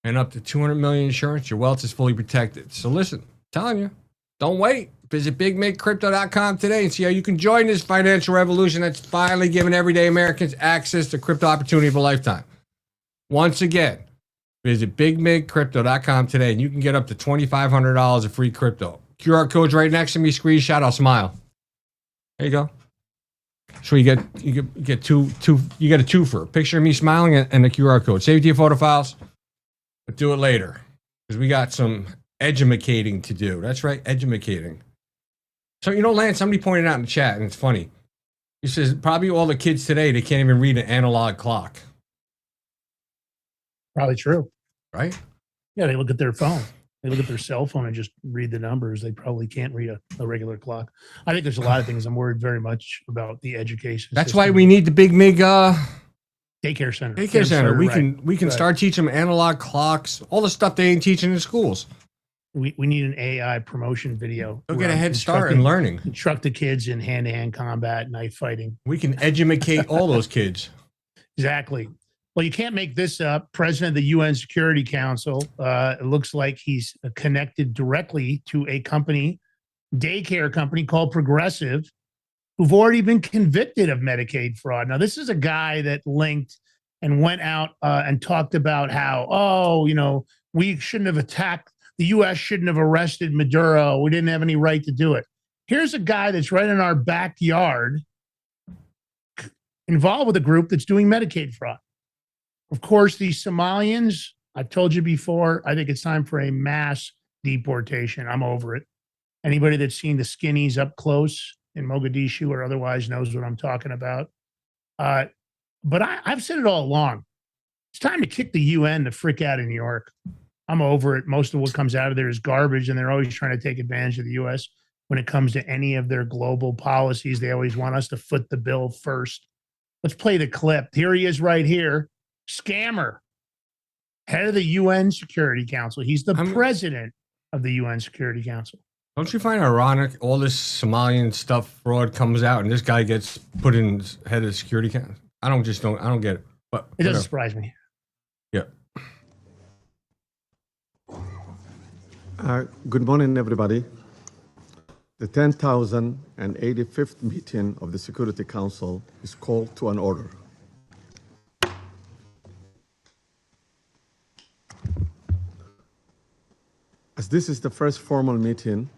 Speaker 6: and up to $200 million insurance. Your wealth is fully protected. So listen, I'm telling you, don't wait. Visit BigMigCrypto.com today and see how you can join this financial revolution that's finally giving everyday Americans access to crypto opportunity of a lifetime. Once again, Visit bigmigcrypto.com today, and you can get up to $2,500 of free crypto. QR code's right next to me. Screenshot. I'll smile. There you go. So you get you get a twofer. Picture of me smiling and the QR code. Save it to your photo files, but do it later because we got some edumacating to do. That's right, edumacating. So Lance, somebody pointed out in the chat, and it's funny. He says probably all the kids today they can't even read an analog clock.
Speaker 5: Probably true.
Speaker 6: Right?
Speaker 5: Yeah, they look at their phone. They look at their cell phone and just read the numbers. They probably can't read a regular clock. I think there's a lot of things I'm worried very much about the education.
Speaker 6: That's why we need the Big Mig
Speaker 5: daycare center.
Speaker 6: Daycare center. We
Speaker 5: right.
Speaker 6: can start teaching them analog clocks, all the stuff they ain't teaching in schools.
Speaker 5: We need an AI promotion video.
Speaker 6: They'll get a head start in learning.
Speaker 5: Instruct the kids in hand-to-hand combat, knife fighting.
Speaker 6: We can educate all those kids.
Speaker 5: Exactly. Well, you can't make this up. President of the UN Security Council, it looks like he's connected directly to a company, daycare company called Progressive, who've already been convicted of Medicaid fraud. Now, this is a guy that linked and went out and talked about how, we shouldn't have attacked, the U.S. shouldn't have arrested Maduro. We didn't have any right to do it. Here's a guy that's right in our backyard involved with a group that's doing Medicaid fraud. Of course, these Somalians, I've told you before, I think it's time for a mass deportation. I'm over it. Anybody that's seen the skinnies up close in Mogadishu or otherwise knows what I'm talking about. But I've said it all along. It's time to kick the UN the frick out of New York. I'm over it. Most of what comes out of there is garbage, and they're always trying to take advantage of the U.S. when it comes to any of their global policies. They always want us to foot the bill first. Let's play the clip. Here he is right here. Scammer, head of the UN Security Council. He's the president of the UN Security Council.
Speaker 6: Don't you find it ironic all this Somalian stuff, fraud comes out, and this guy gets put in head of the Security Council? I don't get it. But
Speaker 5: it doesn't surprise me.
Speaker 6: Yeah.
Speaker 14: Good morning, everybody. The 10,085th meeting of the Security Council is called to an order. As this is the first formal meeting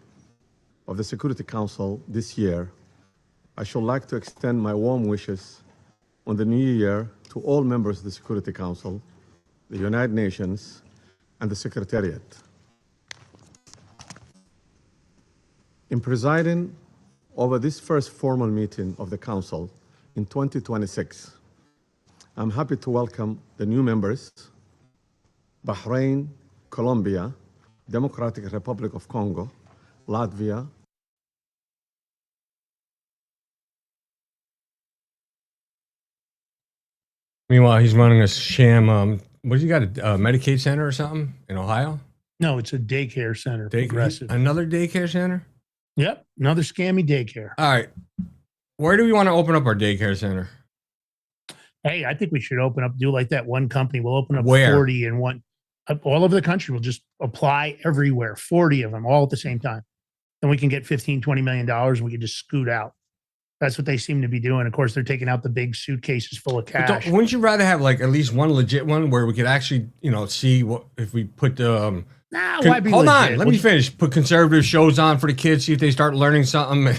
Speaker 14: of the Security Council this year, I should like to extend my warm wishes on the new year to all members of the Security Council, the United Nations, and the Secretariat. In presiding over this first formal meeting of the Council in 2026, I'm happy to welcome the new members, Bahrain, Colombia, Democratic Republic of Congo, Latvia.
Speaker 6: Meanwhile, he's running a sham. What you got? A Medicaid center or something in Ohio?
Speaker 5: No, it's a daycare center. Progressive.
Speaker 6: Another daycare center?
Speaker 5: Yep, another scammy daycare.
Speaker 6: All right. Where do we want to open up our daycare center?
Speaker 5: Hey, I think we should do like that one company. We'll open up
Speaker 6: Where?
Speaker 5: 40 in one. All over the country. We'll just apply everywhere, 40 of them all at the same time. And we can get $15-20 million and we can just scoot out. That's what they seem to be doing. Of course, they're taking out the big suitcases full of cash.
Speaker 6: Wouldn't you rather have like at least one legit one where we could actually, see what if we put the
Speaker 5: why be
Speaker 6: hold
Speaker 5: legit?
Speaker 6: on, let me finish. Put conservative shows on for the kids, see if they start learning something.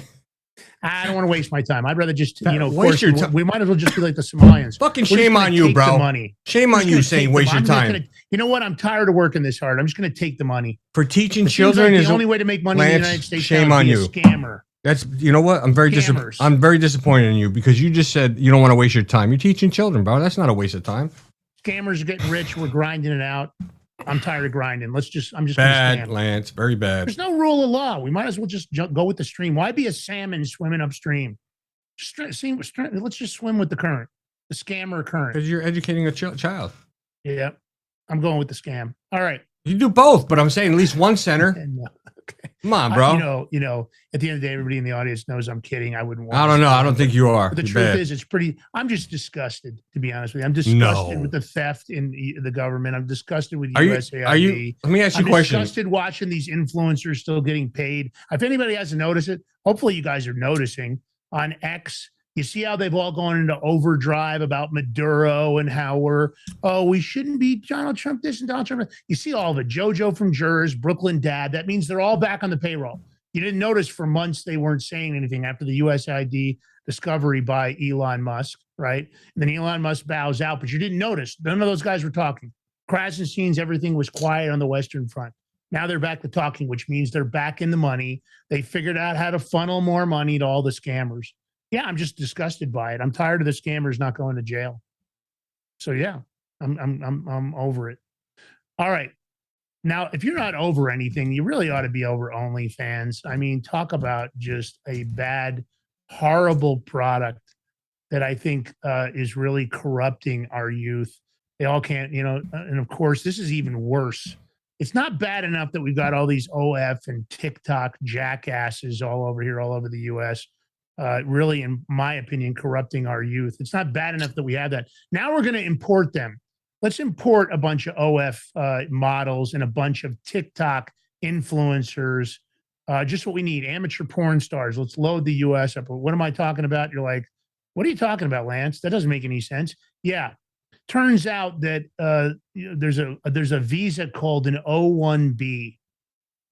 Speaker 5: I don't want to waste my time. I'd rather just,
Speaker 6: waste your time.
Speaker 5: We might as well just be like the Somalians.
Speaker 6: Fucking shame on you, bro.
Speaker 5: Money.
Speaker 6: Shame on you saying waste your time.
Speaker 5: You know what? I'm tired of working this hard. I'm just going to take the money.
Speaker 6: For teaching children
Speaker 5: is the only way to make money in the United States.
Speaker 6: Shame on you.
Speaker 5: Scammer.
Speaker 6: That's, you know what? I'm very disappointed in you because you just said you don't want to waste your time. You're teaching children, bro. That's not a waste of time.
Speaker 5: Scammers are getting rich. We're grinding it out. I'm tired of grinding. I'm just
Speaker 6: bad, Lance. Very bad.
Speaker 5: There's no rule of law. We might as well just go with the stream. Why be a salmon swimming upstream? Let's just swim with the current, the scammer current.
Speaker 6: Because you're educating a child.
Speaker 5: Yeah, I'm going with the scam. All right.
Speaker 6: You do both, but I'm saying at least one center.
Speaker 5: Okay.
Speaker 6: Come on, bro.
Speaker 5: You know, at the end of the day, everybody in the audience knows I'm kidding. I wouldn't want
Speaker 6: I don't know. I don't think you are.
Speaker 5: But the truth is, I'm just disgusted, to be honest with you. I'm disgusted with the theft in the government. I'm disgusted with USAID.
Speaker 6: Let me ask you a question.
Speaker 5: I'm disgusted watching these influencers still getting paid. If anybody hasn't noticed it, hopefully you guys are noticing on X. You see how they've all gone into overdrive about Maduro and how we shouldn't be Donald Trump this and Donald Trump that. You see all of it. JoJo from Jurors, Brooklyn Dad. That means they're all back on the payroll. You didn't notice for months they weren't saying anything after the USID discovery by Elon Musk, right? And then Elon Musk bows out, but you didn't notice. None of those guys were talking. Krasenstein's, everything was quiet on the Western Front. Now they're back to talking, which means they're back in the money. They figured out how to funnel more money to all the scammers. Yeah, I'm just disgusted by it. I'm tired of the scammers not going to jail. So yeah, I'm over it. All right. Now, if you're not over anything, you really ought to be over OnlyFans. I mean, talk about just a bad, horrible product that I think is really corrupting our youth. They all can't, and of course, this is even worse. It's not bad enough that we've got all these OF and TikTok jackasses all over here, all over the U.S., really, in my opinion, corrupting our youth. It's not bad enough that we have that. Now we're going to import them. Let's import a bunch of OF models and a bunch of TikTok influencers. Just what we need, amateur porn stars. Let's load the U.S. up. What am I talking about? You're like, what are you talking about, Lance? That doesn't make any sense. Yeah. Turns out that there's a visa called an O1B.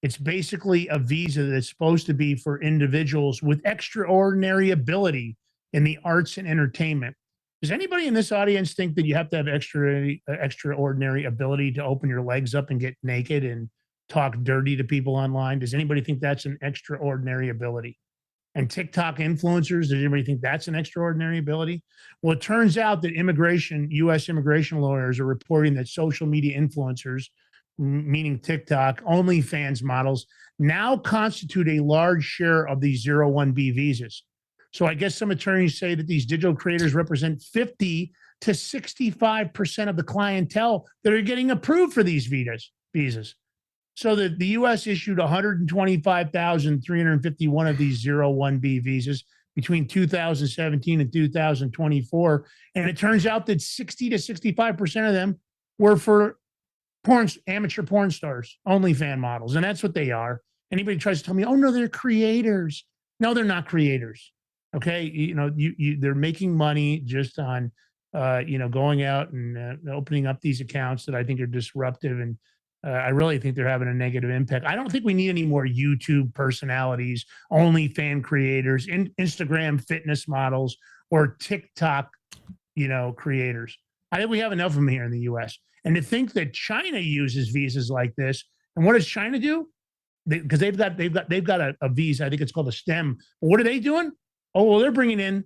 Speaker 5: It's basically a visa that's supposed to be for individuals with extraordinary ability in the arts and entertainment. Does anybody in this audience think that you have to have extraordinary ability to open your legs up and get naked and talk dirty to people online? Does anybody think that's an extraordinary ability? And TikTok influencers, does anybody think that's an extraordinary ability? Well, it turns out that U.S. immigration lawyers are reporting that social media influencers, meaning TikTok, OnlyFans models, now constitute a large share of these 01B visas. So I guess some attorneys say that these digital creators represent 50 to 65% of the clientele that are getting approved for these visas. So the U.S. issued 125,351 of these 01B visas between 2017 and 2024. And it turns out that 60 to 65% of them were for amateur porn stars, OnlyFans models. And that's what they are. Anybody tries to tell me, oh, no, they're creators. No, they're not creators. Okay. They're making money just on, going out and opening up these accounts that I think are disruptive. And I really think they're having a negative impact. I don't think we need any more YouTube personalities, OnlyFans creators, Instagram fitness models, or TikTok, creators. I think we have enough of them here in the U.S. And to think that China uses visas like this, and what does China do? Because they've got a visa. I think it's called a STEM. But what are they doing? Oh, well, they're bringing in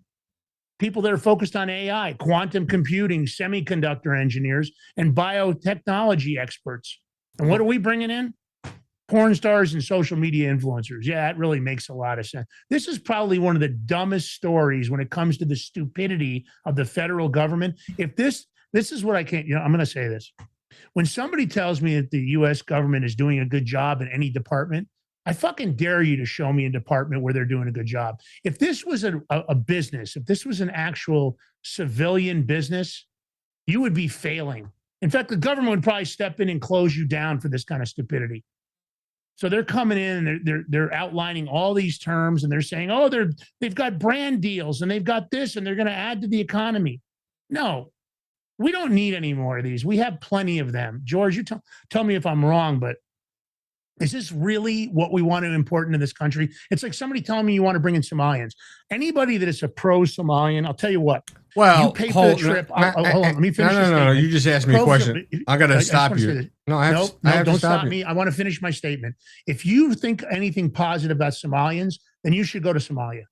Speaker 5: people that are focused on AI, quantum computing, semiconductor engineers, and biotechnology experts. And what are we bringing in? Porn stars and social media influencers. Yeah, it really makes a lot of sense. This is probably one of the dumbest stories when it comes to the stupidity of the federal government. If this is what I can't, I'm going to say this. When somebody tells me that the U.S. government is doing a good job in any department, I fucking dare you to show me a department where they're doing a good job. If this was a business, if this was an actual civilian business, you would be failing. In fact, the government would probably step in and close you down for this kind of stupidity. So they're coming in and they're outlining all these terms and they're saying, oh, they've got brand deals and they've got this and they're going to add to the economy. No, we don't need any more of these. We have plenty of them. George, you tell me if I'm wrong, but is this really what we want to import into this country? It's like somebody telling me you want to bring in Somalians. Anybody that is a pro-Somalian, I'll tell you what.
Speaker 6: Well,
Speaker 5: you pay for the trip. Hold on, let me finish.
Speaker 6: No. You just asked me a question. I got to stop you.
Speaker 5: No, don't stop me. I want to finish my statement. If you think anything positive about Somalians, then you should go to Somalia.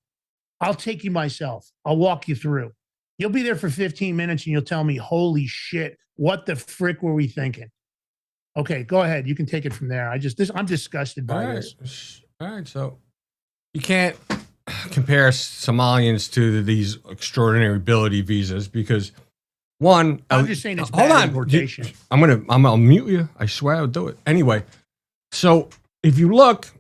Speaker 5: I'll take you myself. I'll walk you through. You'll be there for 15 minutes and you'll tell me, holy shit, what the frick were we thinking? Okay, go ahead. You can take it from there. I'm disgusted by this.
Speaker 6: All right. So you can't compare Somalians to these extraordinary ability visas because one,
Speaker 5: I'm just saying it's bad importation.
Speaker 6: I'll mute you. I swear I'll do it. Anyway, so if you look,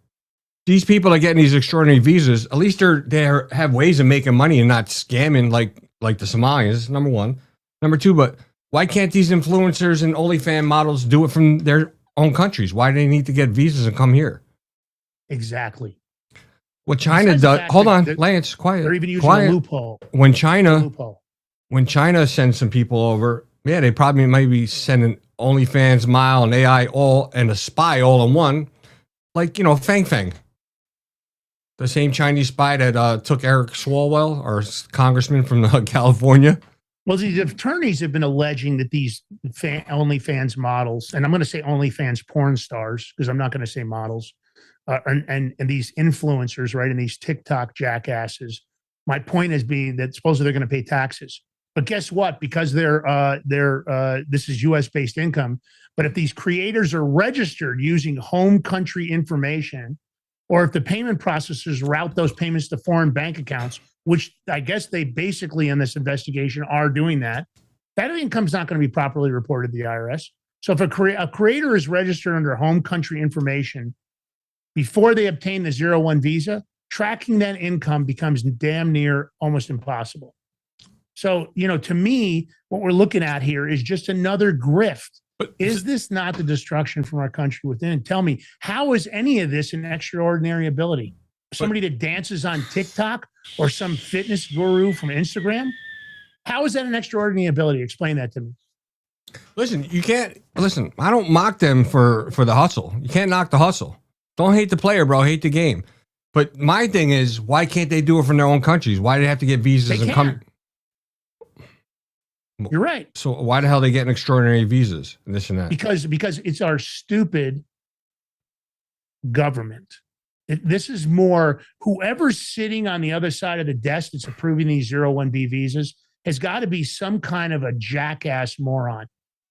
Speaker 6: these people are getting these extraordinary visas. At least they have ways of making money and not scamming like the Somalians, number one. Number two, but why can't these influencers and OnlyFans models do it from their own countries? Why do they need to get visas and come here?
Speaker 5: Exactly.
Speaker 6: What China
Speaker 5: Besides the
Speaker 6: does,
Speaker 5: fact
Speaker 6: hold
Speaker 5: that
Speaker 6: on,
Speaker 5: they're-
Speaker 6: Lance, quiet.
Speaker 5: They're even using
Speaker 6: quiet.
Speaker 5: a loophole.
Speaker 6: When
Speaker 5: A
Speaker 6: China
Speaker 5: loophole.
Speaker 6: sends some people over, yeah, they probably might be sending OnlyFans, Mile, and AI all and a spy all in one, like Fang Fang, the same Chinese spy that took Eric Swalwell, our congressman from California.
Speaker 5: Well, the attorneys have been alleging that these OnlyFans models, and I'm going to say OnlyFans porn stars because I'm not going to say models, and these influencers, right, and these TikTok jackasses. My point is being that supposedly they're going to pay taxes, but guess what? Because this is U.S. based income. But if these creators are registered using home country information, or if the payment processors route those payments to foreign bank accounts, which I guess they basically in this investigation are doing that income's not going to be properly reported to the IRS. So if a creator is registered under home country information before they obtain the 01 visa, tracking that income becomes damn near almost impossible. So, to me, what we're looking at here is just another grift. Is this not the destruction from our country within? Tell me, how is any of this an extraordinary ability? Somebody that dances on TikTok or some fitness guru from Instagram? How is that an extraordinary ability? Explain that to me.
Speaker 6: Listen, I don't mock them for the hustle. You can't knock the hustle. Don't hate the player, bro. Hate the game. But my thing is, why can't they do it from their own countries? Why do they have to get visas and come?
Speaker 5: You're right.
Speaker 6: So why the hell are they getting extraordinary visas and this and that?
Speaker 5: Because it's our stupid government. This is more whoever's sitting on the other side of the desk that's approving these 01B visas has got to be some kind of a jackass moron.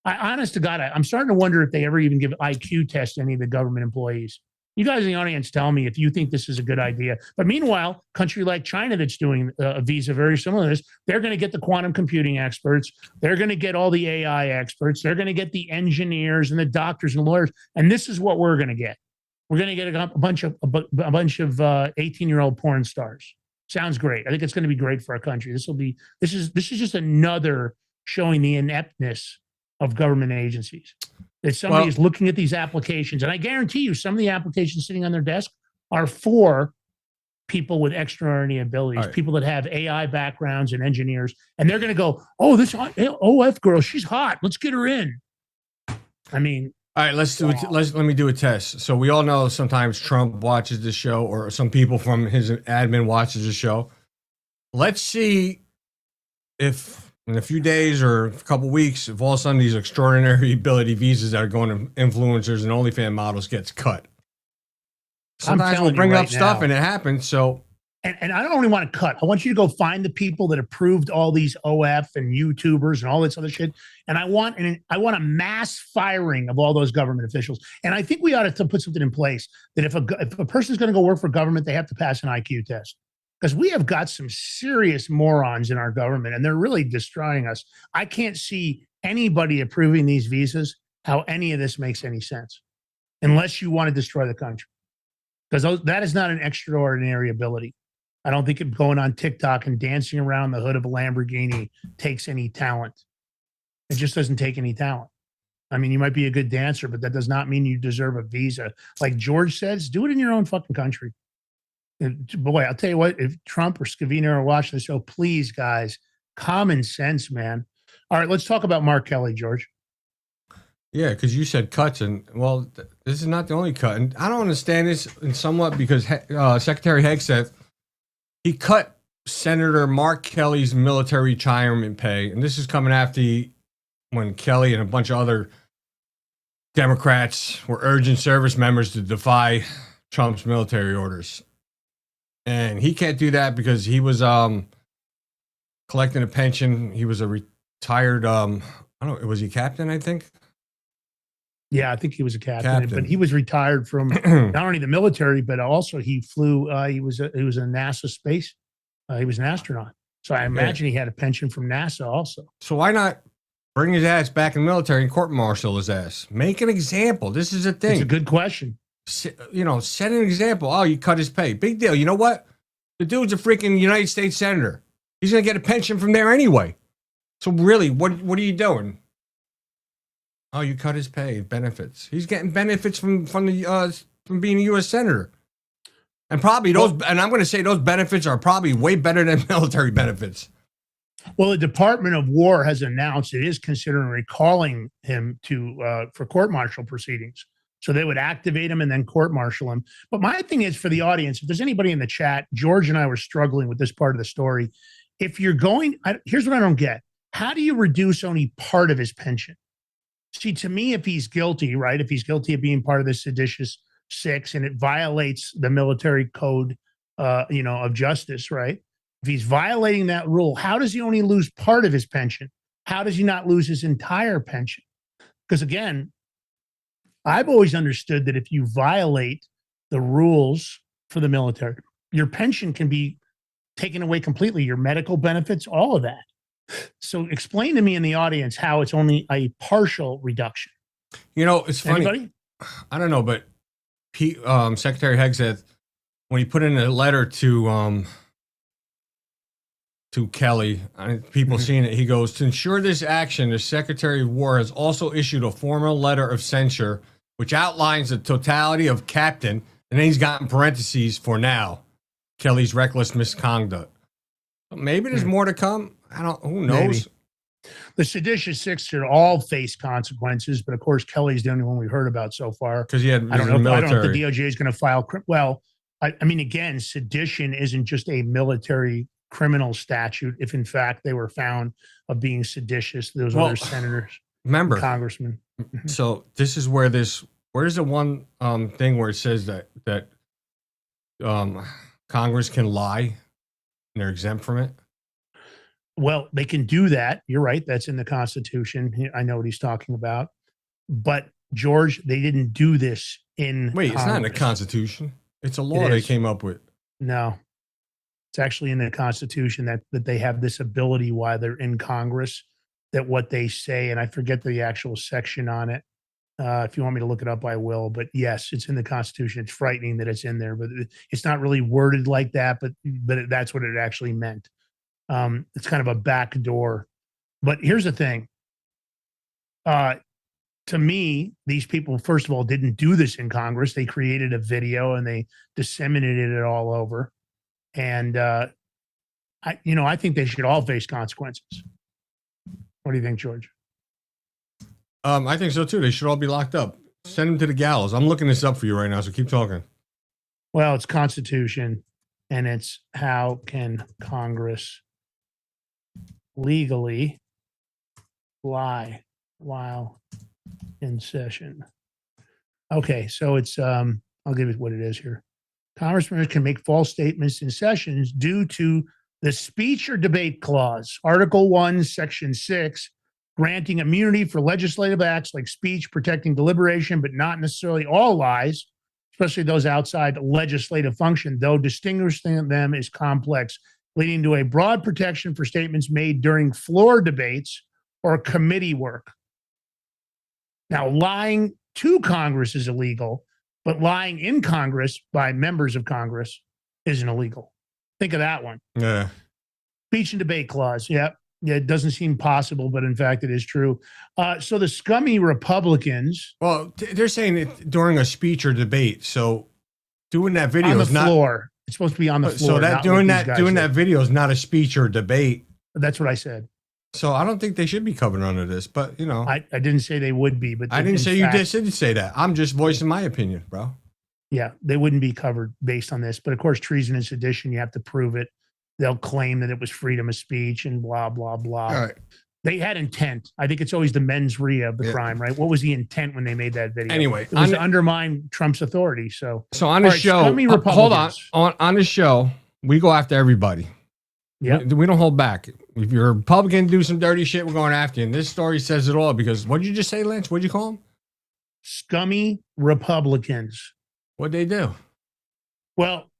Speaker 5: Honest to God, I'm starting to wonder if they ever even give IQ tests to any of the government employees. You guys in the audience tell me if you think this is a good idea. But meanwhile, country like China that's doing a visa very similar to this, they're going to get the quantum computing experts. They're going to get all the AI experts. They're going to get the engineers and the doctors and lawyers. And this is what we're going to get. We're going to get a bunch of 18-year-old porn stars. Sounds great. I think it's going to be great for our country. This is just another showing the ineptness of government agencies. That somebody is looking at these applications, and I guarantee you, some of the applications sitting on their desk are for people with extraordinary abilities, people that have AI backgrounds and engineers, and they're going to go, "Oh, this OF girl, she's hot. Let's get her in." I mean,
Speaker 6: all right, let me do a test. So we all know sometimes Trump watches the show, or some people from his admin watches the show. Let's see if in a few days or a couple weeks, if all of a sudden these extraordinary ability visas that are going to influencers and OnlyFans models gets cut. Sometimes we'll bring up stuff and it happens. So,
Speaker 5: and I don't only want to cut. I want you to go find the people that approved all these OF and YouTubers and all this other shit. And I want a mass firing of all those government officials. And I think we ought to put something in place that if a person's going to go work for government, they have to pass an IQ test. Because we have got some serious morons in our government, and they're really destroying us. I can't see anybody approving these visas, how any of this makes any sense, unless you want to destroy the country. Because that is not an extraordinary ability. I don't think going on TikTok and dancing around the hood of a Lamborghini takes any talent. It just doesn't take any talent. I mean, you might be a good dancer, but that does not mean you deserve a visa. Like George says, do it in your own fucking country. Boy, I'll tell you what, if Trump or Scavino are watching the show, please, guys, common sense, man. All right, let's talk about Mark Kelly, George.
Speaker 6: Yeah, because you said cuts, and well, this is not the only cut. And I don't understand this in somewhat because Secretary Hegseth, he cut Senator Mark Kelly's military retirement pay. And this is coming after when Kelly and a bunch of other Democrats were urging service members to defy Trump's military orders. And he can't do that because he was collecting a pension. He was a retired, I don't know, was he captain, I think?
Speaker 5: Yeah, I think he was a captain. But he was retired from not only the military, but also he flew, he was a NASA space, he was an astronaut. So I imagine he had a pension from NASA also.
Speaker 6: So why not bring his ass back in the military and court-martial his ass? Make an example. This is a thing.
Speaker 5: It's a good question.
Speaker 6: Set an example. Oh, you cut his pay. Big deal. You know what? The dude's a freaking United States senator. He's going to get a pension from there anyway. So really, what are you doing? Oh, you cut his pay, benefits. He's getting benefits from being a U.S. senator. And probably those, and I'm going to say those benefits are probably way better than military benefits.
Speaker 5: Well, the Department of War has announced it is considering recalling him to for court-martial proceedings. So they would activate him and then court-martial him. But my thing is, for the audience, if there's anybody in the chat, George and I were struggling with this part of the story. If you're going, here's what I don't get. How do you reduce only part of his pension? See, to me, if he's guilty, right, if he's guilty of being part of the seditious six and it violates the military code, of justice, right? If he's violating that rule, how does he only lose part of his pension? How does he not lose his entire pension? Because again, I've always understood that if you violate the rules for the military, your pension can be taken away completely, your medical benefits, all of that. So explain to me in the audience how it's only a partial reduction.
Speaker 6: It's funny.
Speaker 5: Anybody?
Speaker 6: I don't know, but Secretary Hegg said when he put in a letter to Kelly, people seeing it, he goes, to ensure this action, the Secretary of War has also issued a formal letter of censure, which outlines the totality of Captain, and then he's got in parentheses for now, Kelly's reckless misconduct. Maybe there's more to come. Who knows?
Speaker 5: Maybe. The seditious six should all face consequences, but of course, Kelly's the only one we've heard about so far.
Speaker 6: Because I don't
Speaker 5: know if the DOJ is going to file. Well, I mean, again, sedition isn't just a military criminal statute. If in fact they were found of being seditious, those other senators,
Speaker 6: remember,
Speaker 5: congressmen.
Speaker 6: So this is where where's the one thing where it says that Congress can lie and they're exempt from it?
Speaker 5: Well, they can do that. You're right. That's in the Constitution. I know what he's talking about. But, George, they didn't do this in
Speaker 6: Wait,
Speaker 5: Congress.
Speaker 6: It's not in the Constitution. It's a law they came up with.
Speaker 5: No. It's actually in the Constitution that they have this ability while they're in Congress, that what they say, and I forget the actual section on it. If you want me to look it up, I will. But, yes, it's in the Constitution. It's frightening that it's in there. But it's not really worded like that, but that's what it actually meant. It's kind of a back door. But here's the thing. To me, these people, first of all, didn't do this in Congress. They created a video and they disseminated it all over. And, I think they should all face consequences. What do you think, George?
Speaker 6: I think so, too. They should all be locked up. Send them to the gallows. I'm looking this up for you right now, so keep talking.
Speaker 5: Well, it's Constitution, and it's how can Congress legally lie while in session. Okay, so it's I'll give it what it is here. Congressmen can make false statements in sessions due to the speech or debate clause, Article 1, Section 6, granting immunity for legislative acts like speech, protecting deliberation, but not necessarily all lies, especially those outside legislative function, though distinguishing them is complex, leading to a broad protection for statements made during floor debates or committee work. Now, lying to Congress is illegal, but lying in Congress by members of Congress isn't illegal. Think of that one.
Speaker 6: Yeah.
Speaker 5: Speech and debate clause. Yeah, it doesn't seem possible, but in fact, it is true. So the scummy Republicans.
Speaker 6: Well, they're saying it during a speech or debate. So doing that video
Speaker 5: on the
Speaker 6: is not
Speaker 5: floor. It's supposed to be on the floor.
Speaker 6: So that doing that video is not a speech or debate.
Speaker 5: That's what I said.
Speaker 6: So I don't think they should be covered under this, but
Speaker 5: I didn't say they would be, but
Speaker 6: I didn't say you didn't say that. I'm just voicing my opinion, bro.
Speaker 5: Yeah, they wouldn't be covered based on this. But of course, treason and sedition, you have to prove it. They'll claim that it was freedom of speech and blah, blah, blah.
Speaker 6: All right.
Speaker 5: They had intent. I think it's always the mens rea of the crime, right? What was the intent when they made that video?
Speaker 6: Anyway,
Speaker 5: it was to undermine Trump's authority. So
Speaker 6: on the show, hold on the show, we go after everybody.
Speaker 5: Yeah,
Speaker 6: we don't hold back. If you're a Republican, do some dirty shit, we're going after you. And this story says it all because what did you just say, Lance? What'd you call them?
Speaker 5: Scummy Republicans.
Speaker 6: What'd they do?
Speaker 5: Well,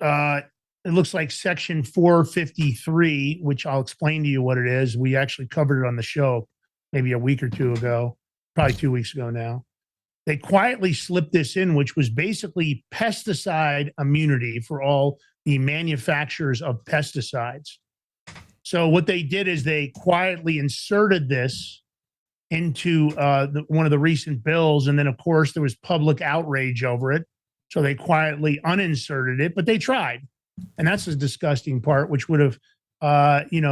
Speaker 5: it looks like Section 453, which I'll explain to you what it is. We actually covered it on the show maybe a week or two ago, probably 2 weeks ago now. They quietly slipped this in, which was basically pesticide immunity for all the manufacturers of pesticides. So what they did is they quietly inserted this into one of the recent bills. And then, of course, there was public outrage over it. So they quietly uninserted it, but they tried. And that's the disgusting part, which would have,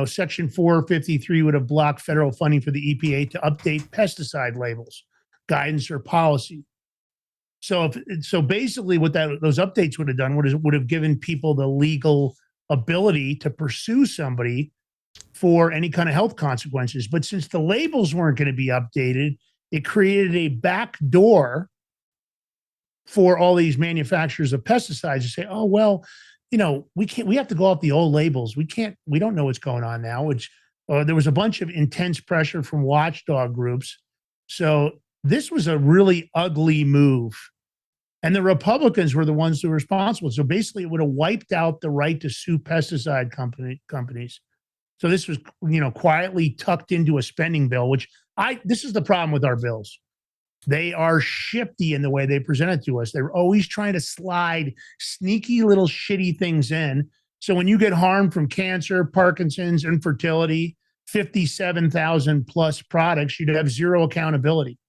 Speaker 5: Section 453 would have blocked federal funding for the EPA to update pesticide labels, guidance, or policy. So basically what those updates would have done would have given people the legal ability to pursue somebody for any kind of health consequences. But since the labels weren't going to be updated, it created a back door for all these manufacturers of pesticides to say, oh, well, we have to go off the old labels. We don't know what's going on now, which there was a bunch of intense pressure from watchdog groups. So this was a really ugly move. And the Republicans were the ones who were responsible. So basically it would have wiped out the right to sue pesticide companies. So this was, quietly tucked into a spending bill, this is the problem with our bills. They are shifty in the way they present it to us. They're always trying to slide sneaky little shitty things in. So when you get harmed from cancer, Parkinson's, infertility, 57,000 plus products, you'd have zero accountability.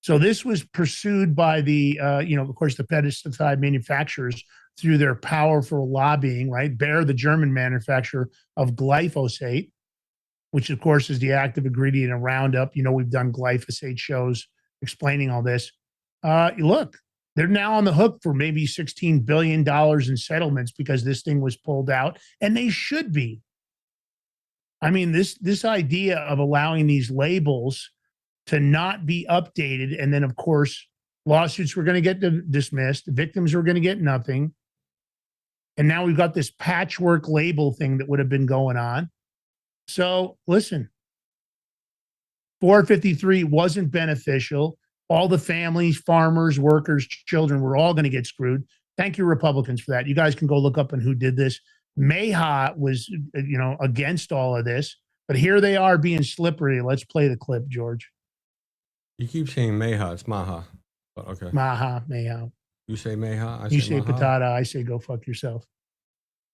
Speaker 5: So this was pursued by the, of course, the pesticide manufacturers through their powerful lobbying, right? Bayer, the German manufacturer of glyphosate, which of course is the active ingredient in Roundup. We've done glyphosate shows explaining all this. Look, they're now on the hook for maybe $16 billion in settlements because this thing was pulled out, and they should be. I mean, this idea of allowing these labels to not be updated, and then, of course, lawsuits were going to get dismissed, victims were going to get nothing, and now we've got this patchwork label thing that would have been going on. So, listen, 453 wasn't beneficial. All the families, farmers, workers, children were all going to get screwed. Thank you, Republicans, for that. You guys can go look up on who did this. Mayha was, against all of this, but here they are being slippery. Let's play the clip, George.
Speaker 6: You keep saying Mayha. It's Maha. But okay.
Speaker 5: Maha, Mayha.
Speaker 6: You say Mayha.
Speaker 5: You say patata. I say go fuck yourself.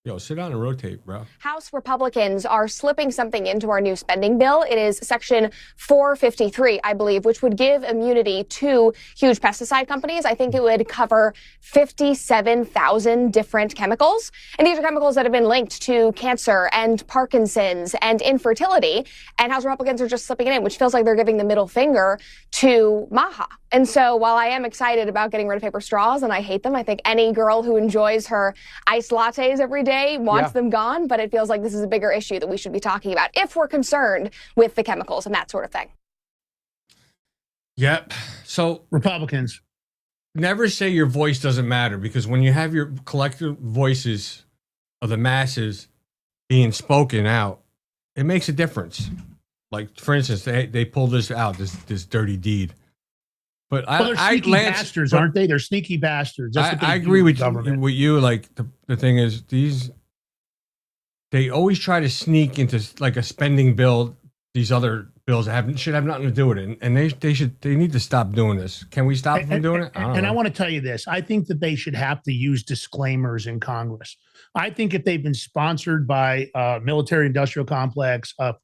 Speaker 6: Yo, sit down and rotate, bro.
Speaker 15: House Republicans are slipping something into our new spending bill. It is Section 453, I believe, which would give immunity to huge pesticide companies. I think it would cover 57,000 different chemicals. And these are chemicals that have been linked to cancer and Parkinson's and infertility. And House Republicans are just slipping it in, which feels like they're giving the middle finger to Maha. And so while I am excited about getting rid of paper straws, and I hate them, I think any girl who enjoys her iced lattes every day wants them gone, but it feels like this is a bigger issue that we should be talking about if we're concerned with the chemicals and that sort of thing.
Speaker 6: Yep. So
Speaker 5: Republicans,
Speaker 6: never say your voice doesn't matter, because when you have your collective voices of the masses being spoken out, it makes a difference. Like, for instance, they pulled this out, this dirty deed. But
Speaker 5: they're sneaky bastards, aren't they? They're sneaky bastards. That's what
Speaker 6: I agree with you. Like, the thing is, they always try to sneak into like a spending bill. These other bills should have nothing to do with it, and they need to stop doing this. Can we stop them from doing it? I
Speaker 5: want to tell you this. I think that they should have to use disclaimers in Congress. I think if they've been sponsored by a military industrial complex, a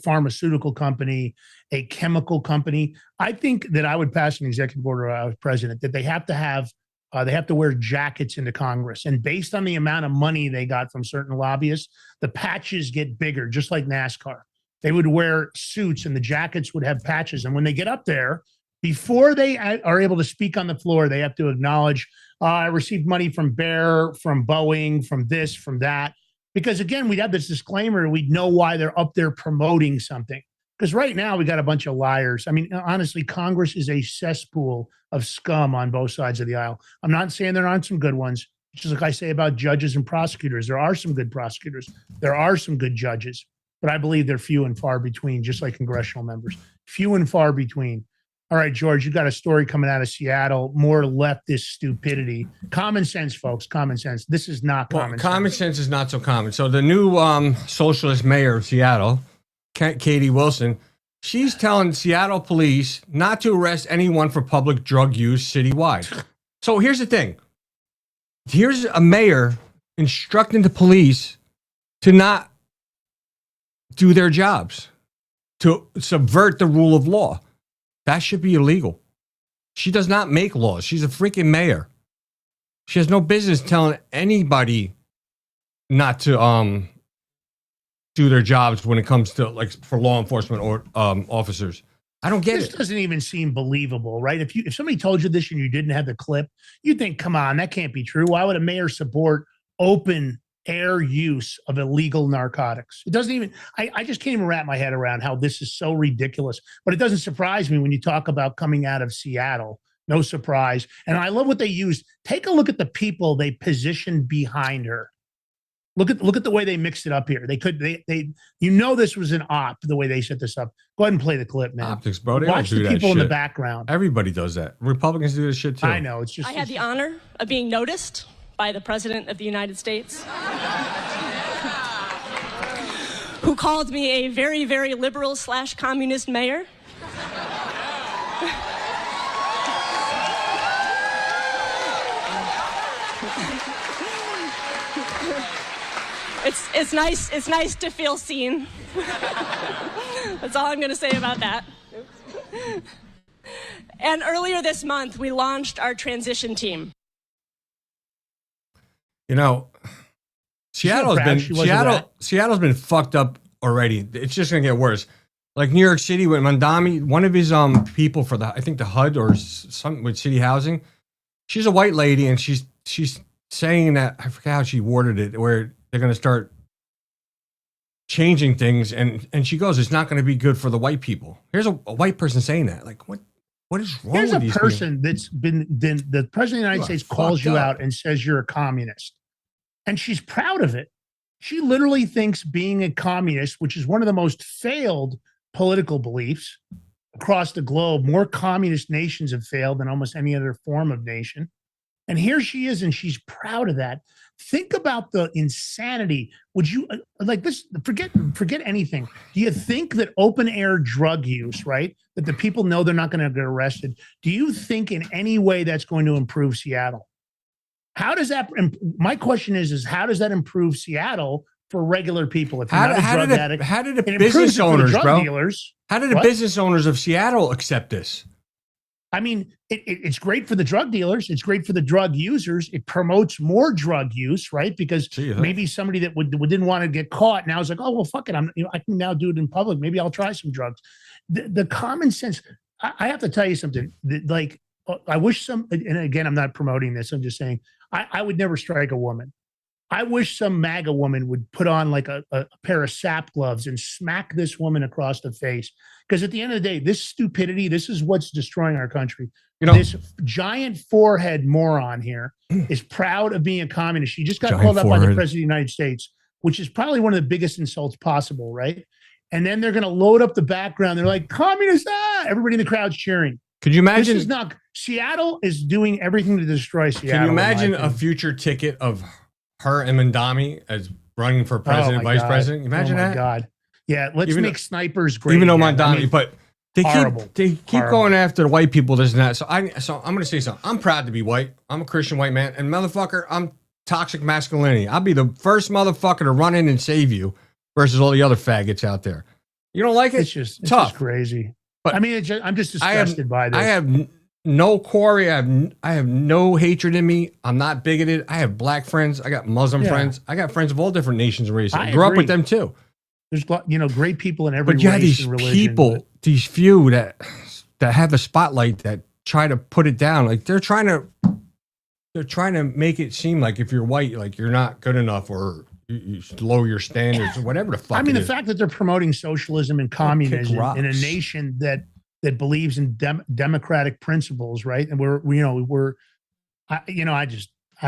Speaker 5: pharmaceutical company, a chemical company, I think that I would pass an executive order if I was president that they have to wear jackets into Congress. And based on the amount of money they got from certain lobbyists, the patches get bigger, just like NASCAR. They would wear suits and the jackets would have patches. And when they get up there, before they are able to speak on the floor, they have to acknowledge, I received money from Bayer, from Boeing, from this, from that. Because again, we'd have this disclaimer. We'd know why they're up there promoting something. Because right now we got a bunch of liars. I mean, honestly, Congress is a cesspool of scum on both sides of the aisle. I'm not saying there aren't some good ones. Just like I say about judges and prosecutors. There are some good prosecutors. There are some good judges. But I believe they're few and far between, just like congressional members. Few and far between. All right, George, you got a story coming out of Seattle, more leftist stupidity. Common sense, folks, common sense. This is not common sense.
Speaker 6: Common sense is not so common. So the new socialist mayor of Seattle, Katie Wilson, she's telling Seattle police not to arrest anyone for public drug use citywide. So here's the thing. Here's a mayor instructing the police to not do their jobs, to subvert the rule of law. That should be illegal. She does not make laws. She's a freaking mayor. She has no business telling anybody not to do their jobs when it comes to like for law enforcement or officers. I don't get
Speaker 5: this
Speaker 6: it.
Speaker 5: This doesn't even seem believable, right? If somebody told you this and you didn't have the clip, you'd think, come on, that can't be true. Why would a mayor support open air use of illegal narcotics? It doesn't even, I just can't even wrap my head around how this is so ridiculous. But it doesn't surprise me when you talk about coming out of Seattle. No surprise. And I love what they used. Take a look at the people they positioned behind her. Look at the way they mixed it up here. You know this was an op the way they set this up. Go ahead and play the clip, man.
Speaker 6: Optics, bro. They
Speaker 5: Watch
Speaker 6: don't do
Speaker 5: the
Speaker 6: that
Speaker 5: people in the
Speaker 6: shit.
Speaker 5: background.
Speaker 6: Everybody does that. Republicans do this shit too.
Speaker 5: I know. It's just.
Speaker 16: I had the honor of being noticed by the President of the United States, who called me a very, very liberal / communist mayor. It's nice to feel seen. That's all I'm going to say about that. And earlier this month, we launched our transition team.
Speaker 6: You know, Seattle's been fucked up already. It's just gonna get worse. Like New York City with Mandami, one of his people for I think the HUD or something with city housing. She's a white lady and she's saying that, I forget how she worded it, where they're gonna start changing things and she goes, it's not gonna be good for the white people. Here's a white person saying that. Like what is wrong with these people?
Speaker 5: Here's a person that's been the president of the United States calls you out and says you're a communist. And she's proud of it. She literally thinks being a communist, which is one of the most failed political beliefs across the globe, more communist nations have failed than almost any other form of nation. And here she is, and she's proud of that. Think about the insanity. Would you like this? Forget anything. Do you think that open air drug use, right? That the people know they're not going to get arrested. Do you think in any way that's going to improve Seattle? How does that? My question is how does that improve Seattle for regular people? If you're not a drug addict,
Speaker 6: how did the business owners, bro?
Speaker 5: Dealers,
Speaker 6: how did the business owners of Seattle accept this?
Speaker 5: I mean, it's great for the drug dealers. It's great for the drug users. It promotes more drug use, right? Because maybe somebody that didn't want to get caught now is like, oh well, fuck it. I can now do it in public. Maybe I'll try some drugs. The common sense. I have to tell you something. Like I wish and again, I'm not promoting this. I'm just saying. I would never strike a woman. I wish some MAGA woman would put on like a pair of sap gloves and smack this woman across the face. Because at the end of the day, this stupidity, this is what's destroying our country. You know, this giant forehead moron here is proud of being a communist. She just got called up by the president of the United States, which is probably one of the biggest insults possible, right? And then they're going to load up the background. They're like, communist, everybody in the crowd's cheering.
Speaker 6: Could you imagine?
Speaker 5: This is not, Seattle is doing everything to destroy Seattle.
Speaker 6: Can you imagine a future ticket of her and Mandami as running for president, vice president? Imagine that. Oh my
Speaker 5: God. Yeah, let's make snipers great.
Speaker 6: Even though Mandami, but they keep going after the white people, this and that. So I'm going to say something. I'm proud to be white. I'm a Christian white man, and motherfucker, I'm toxic masculinity. I'll be the first motherfucker to run in and save you versus all the other faggots out there. You don't like it?
Speaker 5: It's just crazy. But I mean, I'm just disgusted by this.
Speaker 6: I have no quarry. I have no hatred in me. I'm not bigoted. I have black friends. I got Muslim friends. I got friends of all different nations and races. I grew up with them too.
Speaker 5: There's great people in every
Speaker 6: race. But you have
Speaker 5: these
Speaker 6: people, these few that have a spotlight that try to put it down. Like they're trying to make it seem like if you're white, like you're not good enough or you lower your standards or whatever the fuck.
Speaker 5: I mean, the fact that they're promoting socialism and communism in a nation that believes in democratic principles, right? And I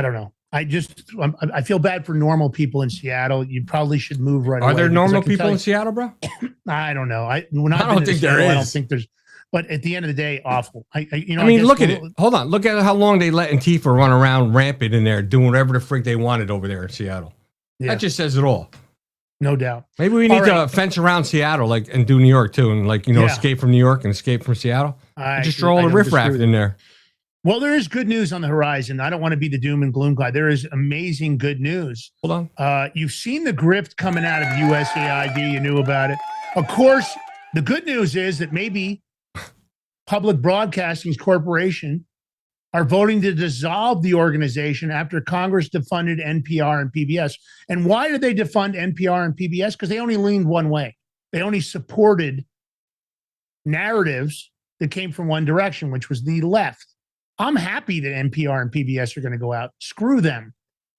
Speaker 5: don't know. I feel bad for normal people in Seattle. You probably should move right away.
Speaker 6: Are there normal people in Seattle, bro?
Speaker 5: I don't know. I
Speaker 6: don't think there is.
Speaker 5: I don't think there's. But at the end of the day, awful. I
Speaker 6: mean, look at it. Hold on. Look at how long they let Antifa run around rampant in there, doing whatever the freak they wanted over there in Seattle. Yeah. That just says it all.
Speaker 5: No doubt.
Speaker 6: Maybe we need to fence around Seattle, and do New York too, and escape from New York and escape from Seattle. Just throw all the riffraff in there.
Speaker 5: Well, there is good news on the horizon. I don't want to be the doom and gloom guy. There is amazing good news.
Speaker 6: Hold on.
Speaker 5: You've seen the grift coming out of USAID. You knew about it. Of course, the good news is that maybe Public Broadcasting Corporation are voting to dissolve the organization after Congress defunded NPR and PBS. And why did they defund NPR and PBS? Because they only leaned one way. They only supported narratives that came from one direction, which was the left. I'm happy that NPR and PBS are going to go out. Screw them.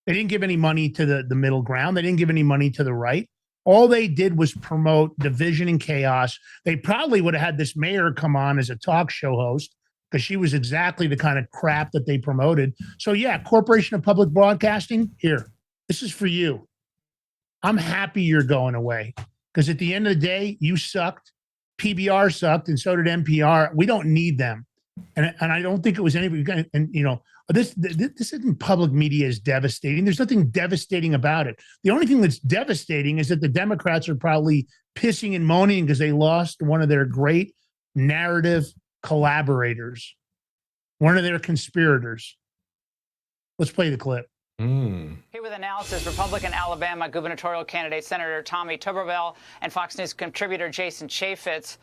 Speaker 5: They didn't give any money to the middle ground. They didn't give any money to the right. All they did was promote division and chaos. They probably would have had this mayor come on as a talk show host because she was exactly the kind of crap that they promoted. So yeah, Corporation of Public Broadcasting, here, this is for you. I'm happy you're going away because at the end of the day, you sucked. PBR sucked, and so did NPR. We don't need them. And I don't think it was anybody. And, you know, this isn't public media is devastating. There's nothing devastating about it. The only thing that's devastating is that the Democrats are probably pissing and moaning because they lost one of their great narrative collaborators, one of their conspirators. Let's play the clip.
Speaker 17: Here with analysis, Republican Alabama gubernatorial candidate Senator Tommy Tuberville and Fox News contributor Jason Chaffetz.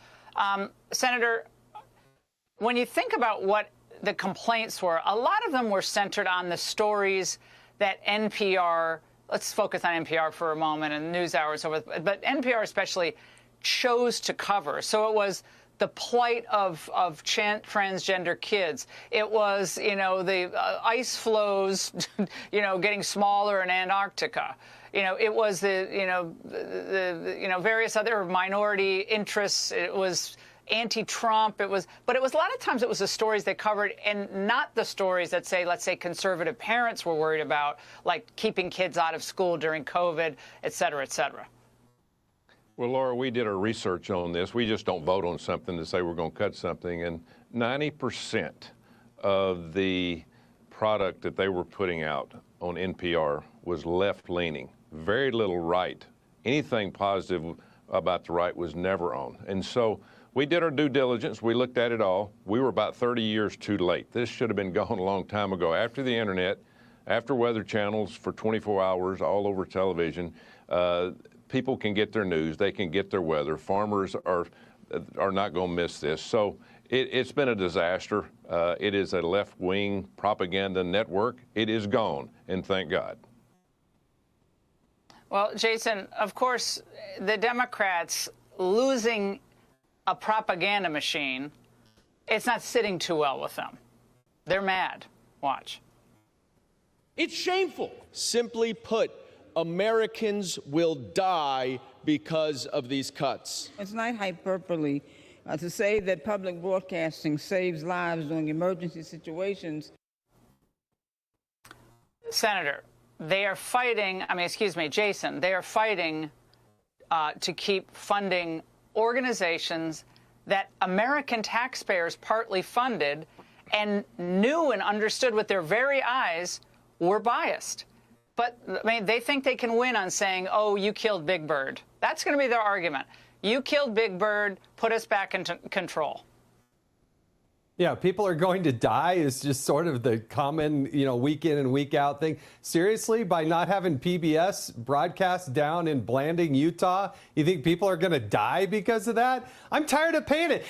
Speaker 17: Senator, when you think about what the complaints were, a lot of them were centered on the stories that NPR, let's focus on NPR for a moment and NewsHour and so forth, but NPR especially chose to cover. So it was the plight of transgender kids. It was, you know, the ice flows, you know, getting smaller in Antarctica. You know, it was the various other minority interests. It was anti-Trump. But it was a lot of times it was the stories they covered and not the stories that say, let's say, conservative parents were worried about, like keeping kids out of school during COVID, et cetera, et cetera.
Speaker 18: Well, Laura, we did our research on this. We just don't vote on something to say we're going to cut something. And 90% of the product that they were putting out on NPR was left-leaning, very little right. Anything positive about the right was never on. And so we did our due diligence. We looked at it all. We were about 30 years too late. This should have been gone a long time ago. After the internet, after weather channels for 24 hours all over television, people can get their news, they can get their weather. Farmers are not going to miss this. So it's been a disaster. It is a left-wing propaganda network. It is gone, and thank God.
Speaker 17: Well, Jason, of course, the Democrats losing a propaganda machine, it's not sitting too well with them. They're mad. Watch.
Speaker 19: It's shameful. Simply put, Americans will die because of these cuts.
Speaker 20: It's not hyperbole to say that public broadcasting saves lives during emergency situations.
Speaker 17: Senator, they are fighting, Jason, they are fighting to keep funding organizations that American taxpayers partly funded and knew and understood with their very eyes were biased. But, I mean, they think they can win on saying, oh, you killed Big Bird. That's going to be their argument. You killed Big Bird, put us back into control.
Speaker 21: Yeah, people are going to die is just sort of the common, week in and week out thing. Seriously, by not having PBS broadcast down in Blanding, Utah, you think people are going to die because of that? I'm tired of paying it.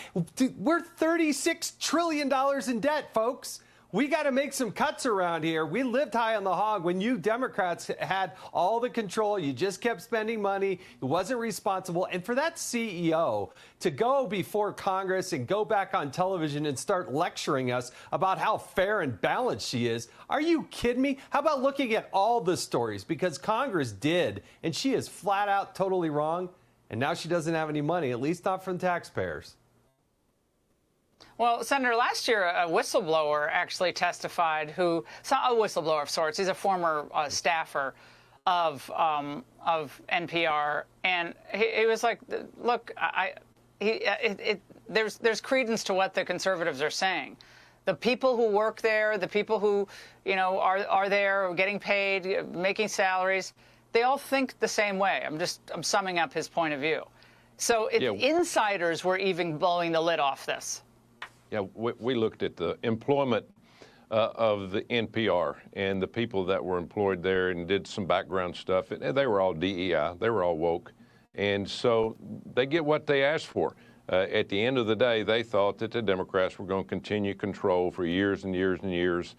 Speaker 21: We're $36 trillion in debt, folks. We got to make some cuts around here. We lived high on the hog when you Democrats had all the control. You just kept spending money. It wasn't responsible. And for that CEO to go before Congress and go back on television and start lecturing us about how fair and balanced she is, are you kidding me? How about looking at all the stories? Because Congress did, and she is flat out totally wrong. And now she doesn't have any money, at least not from taxpayers.
Speaker 17: Well, Senator, last year, a whistleblower actually testified a whistleblower of sorts. He's a former staffer of NPR. And he was like, look, there's credence to what the conservatives are saying. The people who work there, the people who, are there getting paid, making salaries, they all think the same way. I'm summing up his point of view. So insiders were even blowing the lid off this.
Speaker 18: Yeah, we looked at the employment of the NPR and the people that were employed there and did some background stuff. And they were all DEI. They were all woke. And so they get what they asked for. At the end of the day, they thought that the Democrats were going to continue control for years and years and years.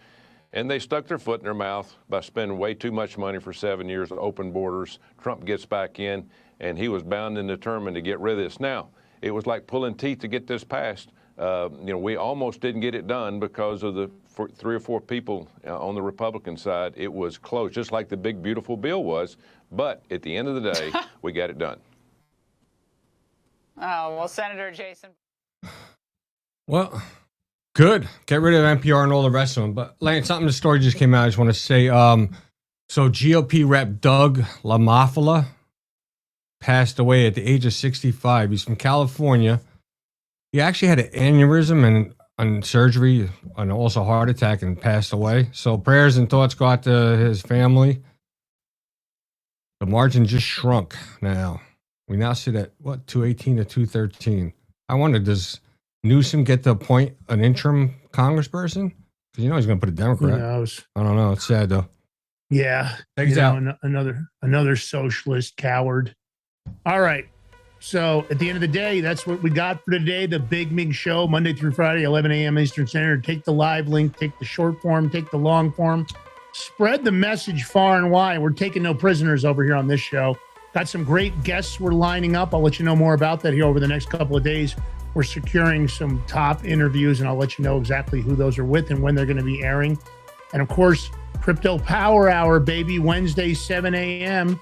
Speaker 18: And they stuck their foot in their mouth by spending way too much money for 7 years of open borders. Trump gets back in, and he was bound and determined to get rid of this. Now, it was like pulling teeth to get this passed. We almost didn't get it done because of the 3 or 4 people on the Republican side. It was close, just like the big, beautiful bill was. But at the end of the day, we got it done.
Speaker 17: Oh, well, Senator Jason.
Speaker 6: Well, good. Get rid of NPR and all the rest of them. But Lance, something the story just came out. I just want to say, so GOP rep Doug LaMafala passed away at the age of 65. He's from California. He actually had an aneurysm and surgery and also a heart attack and passed away. So prayers and thoughts go out to his family. The margin just shrunk now. We now sit at, 218 to 213. I wonder, does Newsom get to appoint an interim congressperson? Because he's going to put a Democrat.
Speaker 5: Who knows?
Speaker 6: I don't know. It's sad, though.
Speaker 5: Yeah.
Speaker 6: Takes out.
Speaker 5: Another socialist coward. All right. So at the end of the day, that's what we got for today. The Big Mig Show, Monday through Friday, 11 a.m. Eastern Standard. Take the live link, take the short form, take the long form. Spread the message far and wide. We're taking no prisoners over here on this show. Got some great guests we're lining up. I'll let you know more about that here over the next couple of days. We're securing some top interviews, and I'll let you know exactly who those are with and when they're going to be airing. And, of course, Crypto Power Hour, baby, Wednesday, 7 a.m.,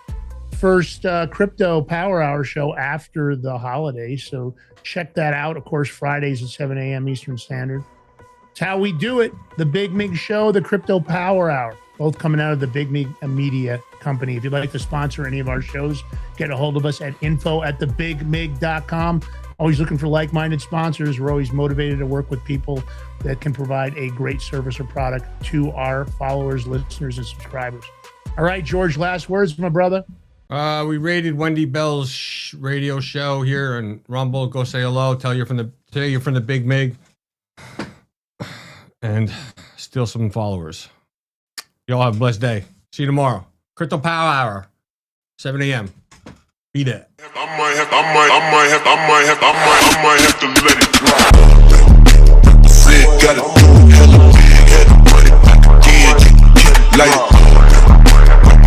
Speaker 5: first Crypto Power Hour show after the holidays. So check that out. Of course, Fridays at 7 a.m. Eastern Standard. It's how we do it. The Big Mig Show, the Crypto Power Hour, both coming out of the Big Mig Media Company. If you'd like to sponsor any of our shows, get a hold of us at info@thebigmig.com. Always looking for like-minded sponsors. We're always motivated to work with people that can provide a great service or product to our followers, listeners, and subscribers. All right, George, last words, my brother.
Speaker 6: We rated Wendy Bell's radio show here and Rumble. Go say hello. Tell you're from the Big Mig, and steal some followers. Y'all have a blessed day. See you tomorrow. Crypto Power Hour, 7 a.m. Be there.
Speaker 2: I might have to let it drop. Said got it hella big, had to put it back again. Like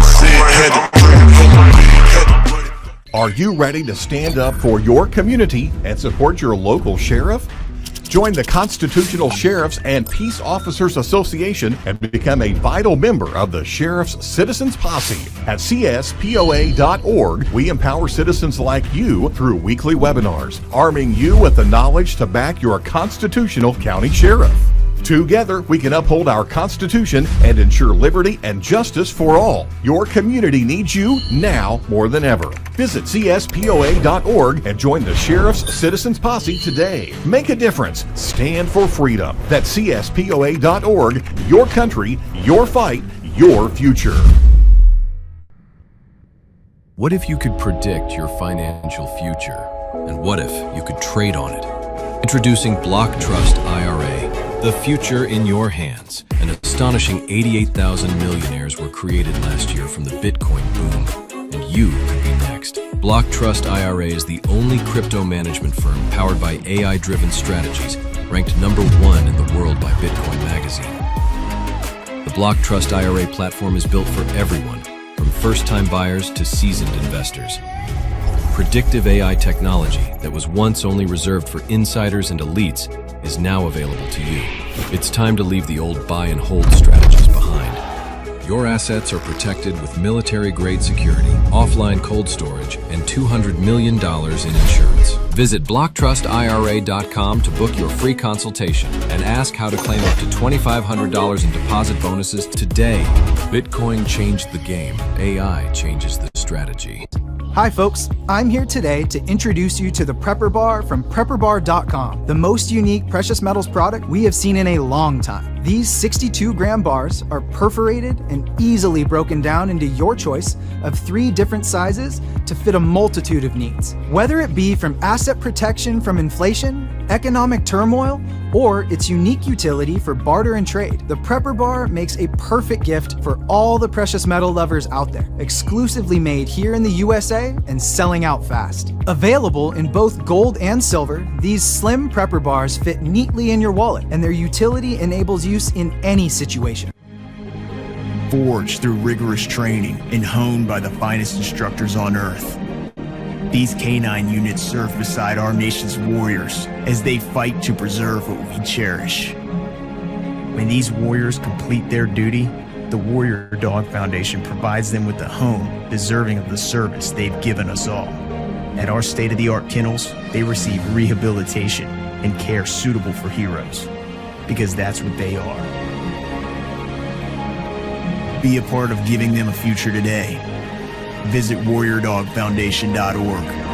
Speaker 2: said had to put it hella big, had to put it.
Speaker 10: Are you ready to stand up for your community and support your local sheriff? Join the Constitutional Sheriffs and Peace Officers Association and become a vital member of the Sheriff's Citizens Posse. At CSPOA.org, we empower citizens like you through weekly webinars, arming you with the knowledge to back your constitutional county sheriff. Together, we can uphold our Constitution and ensure liberty and justice for all. Your community needs you now more than ever. Visit CSPOA.org and join the Sheriff's Citizens Posse today. Make a difference. Stand for freedom. That's CSPOA.org. Your country, your fight, your future.
Speaker 11: What if you could predict your financial future? And what if you could trade on it? Introducing Block Trust IRA. The future in your hands. An astonishing 88,000 millionaires were created last year from the Bitcoin boom, and you could be next. Block Trust IRA is the only crypto management firm powered by AI-driven strategies, ranked #1 in the world by Bitcoin Magazine. The Block Trust IRA platform is built for everyone, from first-time buyers to seasoned investors. Predictive AI technology that was once only reserved for insiders and elites is now available to you. It's time to leave the old buy and hold strategies behind. Your assets are protected with military-grade security, offline cold storage, and $200 million in insurance. Visit BlockTrustIRA.com to book your free consultation and ask how to claim up to $2,500 in deposit bonuses today. Bitcoin changed the game. AI changes the strategy.
Speaker 12: Hi folks, I'm here today to introduce you to the Prepper Bar from PrepperBar.com, the most unique precious metals product we have seen in a long time. These 62-gram bars are perforated and easily broken down into your choice of 3 different sizes to fit a multitude of needs. Whether it be from asset protection from inflation, economic turmoil, or its unique utility for barter and trade, the Prepper Bar makes a perfect gift for all the precious metal lovers out there. Exclusively made here in the USA and selling out fast. Available in both gold and silver, these slim Prepper Bars fit neatly in your wallet, and their utility enables use in any situation.
Speaker 13: Forged through rigorous training and honed by the finest instructors on Earth, these K9 units serve beside our nation's warriors as they fight to preserve what we cherish. When these warriors complete their duty, the Warrior Dog Foundation provides them with a home deserving of the service they've given us all. At our state-of-the-art kennels, they receive rehabilitation and care suitable for heroes, because that's what they are. Be a part of giving them a future today. Visit warriordogfoundation.org.